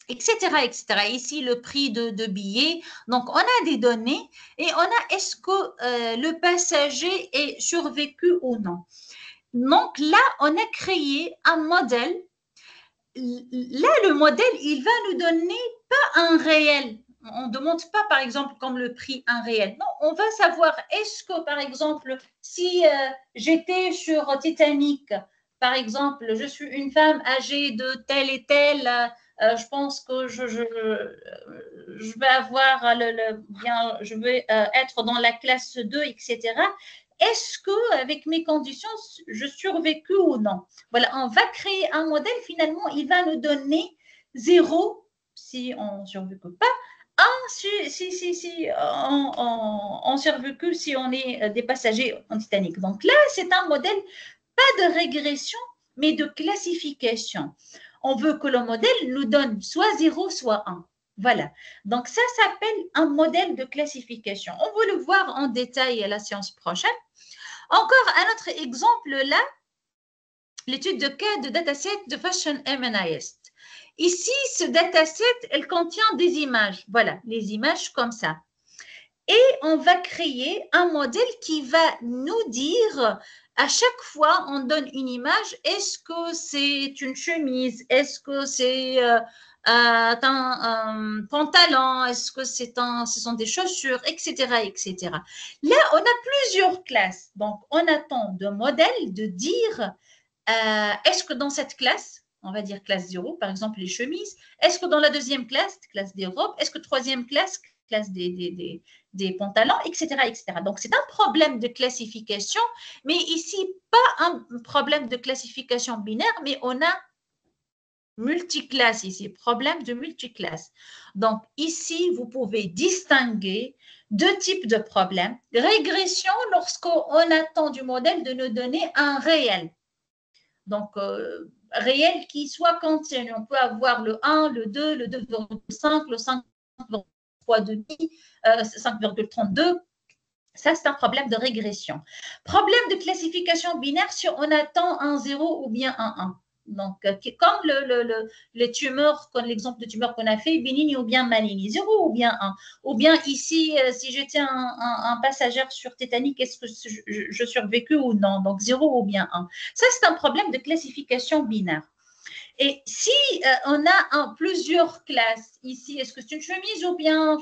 Etc., etc. Ici, le prix de billets. Donc, on a des données et on a est-ce que le passager est survécu ou non. Donc, là, on a créé un modèle. Là, le modèle, il va nous donner pas un réel. On ne demande pas, par exemple, comme le prix un réel. Non, on va savoir, est-ce que, par exemple, si j'étais sur Titanic, par exemple, je suis une femme âgée de tel et tel, je pense que je vais avoir bien, je vais être dans la classe 2, etc. Est-ce que, avec mes conditions, je survécu ou non? Voilà, on va créer un modèle, finalement, il va nous donner 0 si on ne survécu pas, 1 si on survécu si on est des passagers en Titanic. Donc là, c'est un modèle, pas de régression, mais de classification. On veut que le modèle nous donne soit 0, soit 1. Voilà. Donc ça s'appelle un modèle de classification. On va le voir en détail à la séance prochaine. Encore un autre exemple là, l'étude de cas de dataset de Fashion MNIST. Ici, ce dataset, elle contient des images. Voilà, les images comme ça. Et on va créer un modèle qui va nous dire, à chaque fois, on donne une image, est-ce que c'est une chemise, est-ce que c'est un pantalon, est-ce que ce sont des chaussures, etc., etc. Là, on a plusieurs classes. Donc, on attend de modèle de dire, est-ce que dans cette classe, on va dire classe 0, par exemple les chemises, est-ce que dans la deuxième classe, classe des robes, est-ce que troisième classe, classe des pantalons, etc., etc. Donc, c'est un problème de classification, mais ici, pas un problème de classification binaire, mais on a multiclasse ici, problème de multiclasse. Donc, ici, vous pouvez distinguer deux types de problèmes. Régression lorsqu'on attend du modèle de nous donner un réel. Donc, réel qui soit continu. On peut avoir le 1, le 2, le 2,5, le 5,3, 5,32. Ça, c'est un problème de régression. Problème de classification binaire si on attend un 0 ou bien un 1. Donc, comme les tumeurs, comme l'exemple de tumeur qu'on a fait, bénigne ou bien maligne, 0 ou bien 1. Ou bien ici, si j'étais un passager sur Titanic, est-ce que je survécu ou non? Donc, 0 ou bien 1. Ça, c'est un problème de classification binaire. Et si on a plusieurs classes ici, est-ce que c'est une chemise ou bien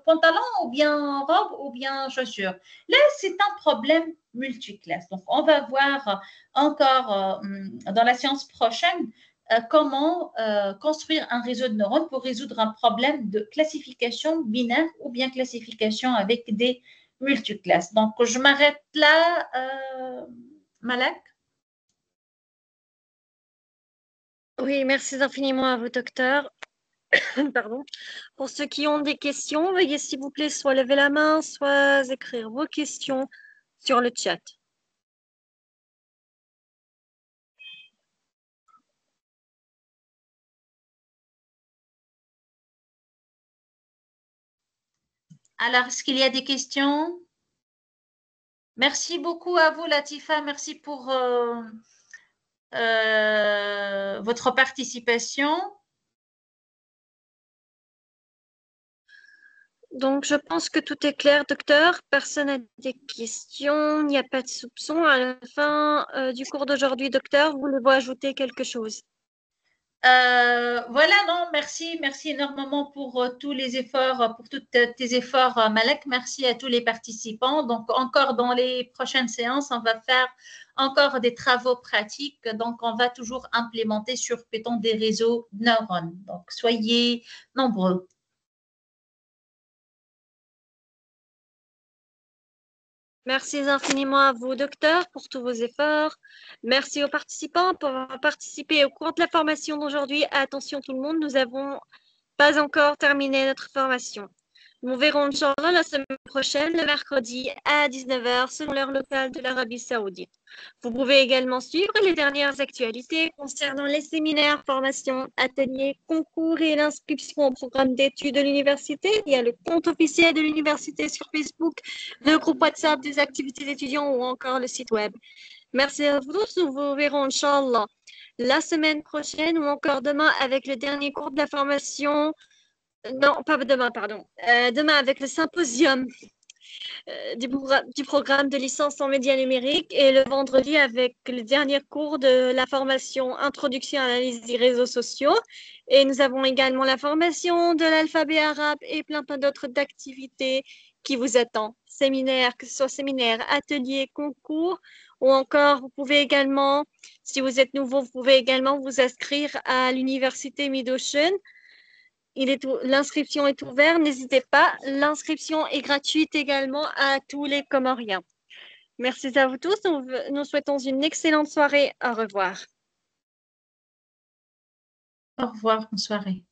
pantalon ou bien robe ou bien chaussure? Là, c'est un problème multiclasse. Donc, on va voir encore dans la séance prochaine comment construire un réseau de neurones pour résoudre un problème de classification binaire ou bien classification avec des multiclasses. Donc, je m'arrête là, Malak. Oui, merci infiniment à vous, docteur. Pardon. Pour ceux qui ont des questions, veuillez s'il vous plaît soit lever la main, soit écrire vos questions sur le chat. Alors, est-ce qu'il y a des questions? Merci beaucoup à vous, Latifa. Merci pour votre participation. Donc, je pense que tout est clair, docteur. Personne n'a des questions, il n'y a pas de soupçons. À la fin du cours d'aujourd'hui, docteur, voulez-vous ajouter quelque chose? Voilà, non, merci énormément pour tous les efforts, pour tous tes efforts, Malek. Merci à tous les participants. Donc, encore dans les prochaines séances, on va faire encore des travaux pratiques. Donc, on va toujours implémenter sur Python des réseaux neurones. Donc, soyez nombreux. Merci infiniment à vous, docteur, pour tous vos efforts. Merci aux participants pour avoir participé au cours de la formation d'aujourd'hui. Attention tout le monde, nous n'avons pas encore terminé notre formation. Nous verrons, Inch'Allah, la semaine prochaine, le mercredi à 19 h, selon l'heure locale de l'Arabie Saoudite. Vous pouvez également suivre les dernières actualités concernant les séminaires, formations, ateliers, concours et l'inscription au programme d'études de l'université. Il y a le compte officiel de l'université sur Facebook, le groupe WhatsApp des activités d'étudiants ou encore le site web. Merci à vous tous. Nous vous verrons, Inch'Allah, la semaine prochaine ou encore demain avec le dernier cours de la formation. Non, pas demain, pardon. Demain avec le symposium du programme de licence en médias numériques et le vendredi avec le dernier cours de la formation Introduction à l'analyse des réseaux sociaux. Et nous avons également la formation de l'alphabet arabe et plein d'autres activités qui vous attendent. Séminaires, que ce soit séminaires, ateliers, concours, ou encore vous pouvez également, si vous êtes nouveau, vous pouvez également vous inscrire à l'université Mid-Ocean. L'inscription est ouverte, n'hésitez pas. L'inscription est gratuite également à tous les Comoriens. Merci à vous tous. Nous souhaitons une excellente soirée. Au revoir. Au revoir, bonne soirée.